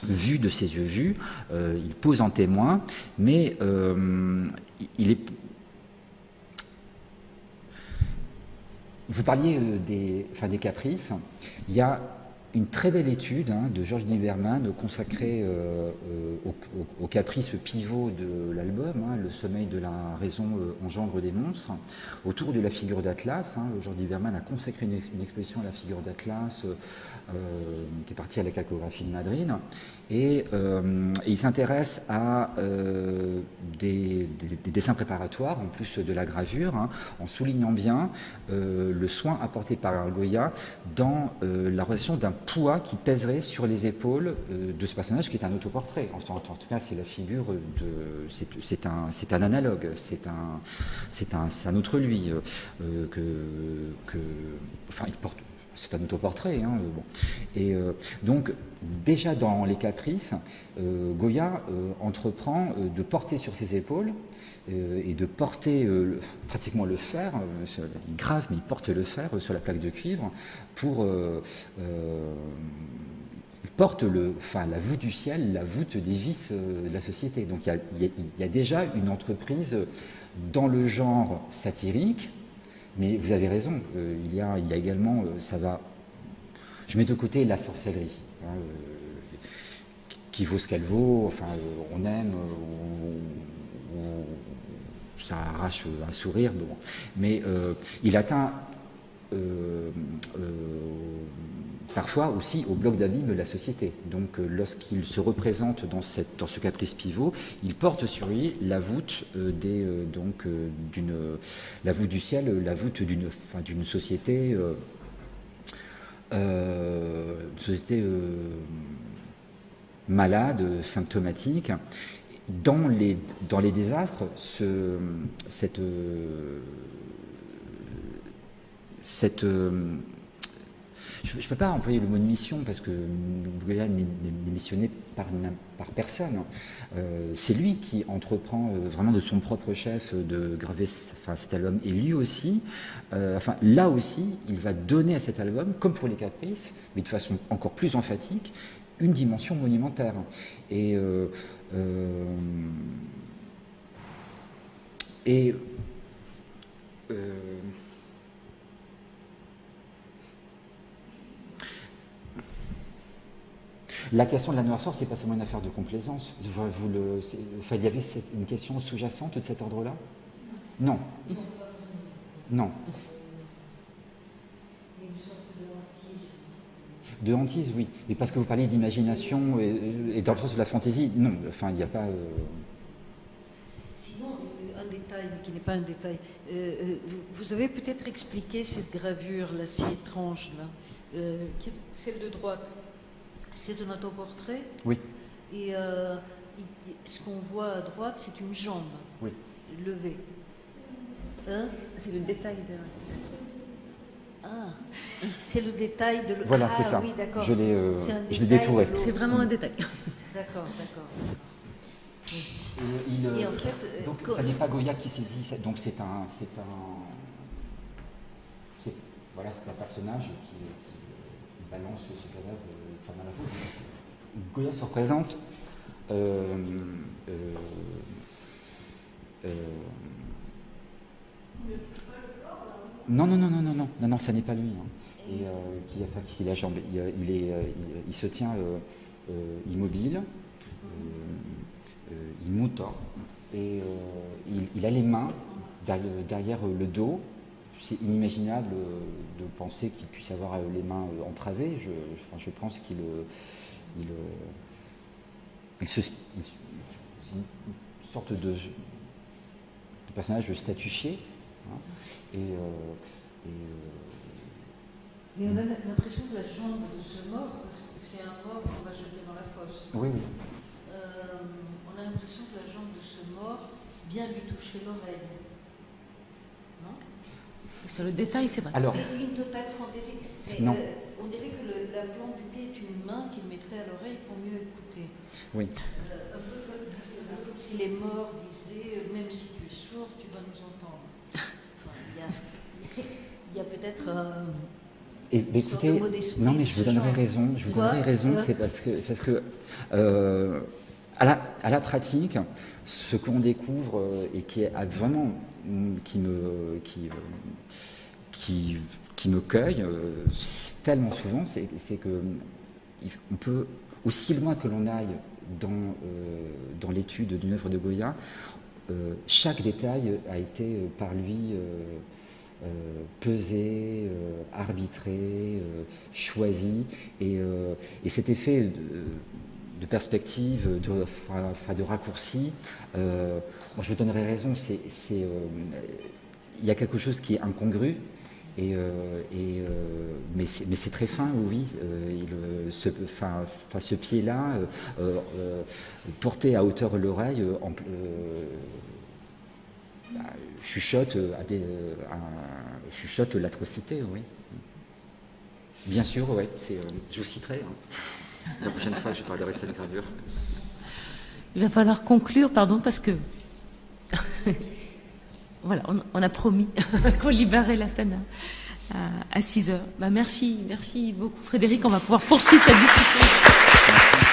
vue de ses yeux vus, il pose en témoin, mais vous parliez des caprices. Il y a une très belle étude de Georges Lieberman consacrée au caprice pivot de l'album, Le sommeil de la raison engendre des monstres, autour de la figure d'Atlas. Georges Lieberman a consacré une exposition à la figure d'Atlas qui est partie à la calcographie de Madrid. Et il s'intéresse à des dessins préparatoires, en plus de la gravure, en soulignant bien le soin apporté par Goya dans la relation d'un poids qui pèserait sur les épaules de ce personnage qui est un autoportrait. En tout cas, c'est la figure c'est un analogue, c'est un autre lui il porte c'est un autoportrait. Hein, bon. Et donc, déjà dans Les Caprices, Goya entreprend de porter sur ses épaules et de porter pratiquement le fer, il grave, mais il porte le fer sur la plaque de cuivre pour... il porte la voûte du ciel, la voûte des vices de la société. Donc il y a déjà une entreprise dans le genre satirique, mais vous avez raison, il y a également, ça va... Je mets de côté la sorcellerie, hein, qui vaut ce qu'elle vaut, enfin, on aime, ça arrache un sourire, bon. Mais il atteint parfois aussi au bloc d'abîme de la société. Donc lorsqu'il se représente dans ce caprice pivot, il porte sur lui la voûte la voûte du ciel, la voûte d'une société, malade, symptomatique. Dans les désastres, cette je ne peux pas employer le mot de mission parce que Goya n'est missionné par personne. C'est lui qui entreprend vraiment de son propre chef de graver cet album. Et lui aussi, là aussi, il va donner à cet album, comme pour Les Caprices, mais de façon encore plus emphatique, une dimension monumentale. La question de la noirceur, c'est pas seulement une affaire de complaisance. Il y avait une question sous-jacente de cet ordre-là? Non. Non. De hantise, oui. Mais parce que vous parlez d'imagination et dans le sens de la fantaisie, non. Enfin, il n'y a pas... Sinon, un détail, mais qui n'est pas un détail. Vous avez peut-être expliqué cette gravure-là, si étrange, là, celle de droite. C'est un autoportrait. Oui. Et ce qu'on voit à droite, c'est une jambe levée. Hein? C'est le détail de... Ah, c'est le détail de... Voilà, c'est ça. Oui, d'accord. Je l'ai détouré. C'est vraiment un détail. D'accord. Et en fait, donc, ça n'est pas Goya qui saisit, donc c'est un personnage qui balance ce cadavre dans la foule. Goya se représente non, ça n'est pas lui. Hein. Et qui la jambe. Il se tient immobile, il mouton, et il a les mains derrière le dos. C'est inimaginable de penser qu'il puisse avoir les mains entravées. Je pense c'est une sorte de personnage statufié. Hein, Mais on a l'impression que la jambe de ce mort, parce que c'est un mort qu'on va jeter dans la fosse. Oui. On a l'impression que la jambe de ce mort vient lui toucher l'oreille. Non? Sur le détail, c'est vrai. Alors, c'est une totale fantaisie. Mais on dirait que la plante du pied est une main qu'il mettrait à l'oreille pour mieux écouter. Oui. Un peu comme si les morts disaient, même si tu es sourd, tu vas nous entendre. Enfin, il y a peut-être écoutez, non mais je vous donnerai raison. C'est parce que à la pratique, ce qu'on découvre et qui est vraiment qui me cueille tellement souvent, c'est que on peut, aussi loin que l'on aille dans l'étude d'une œuvre de Goya, chaque détail a été par lui pesé, arbitré, choisi, et cet effet de perspective, de raccourci, je vous donnerai raison, il y a quelque chose qui est incongru, mais c'est très fin, oui. Ce pied-là, porté à hauteur de l'oreille, chuchote l'atrocité, oui. Bien sûr, ouais. Je vous citerai. La prochaine fois, je parlerai de cette gravure. Il va falloir conclure, pardon, parce que voilà, on a promis qu'on libérerait la scène à 6 heures. Merci beaucoup Frédéric, on va pouvoir poursuivre cette discussion. Merci.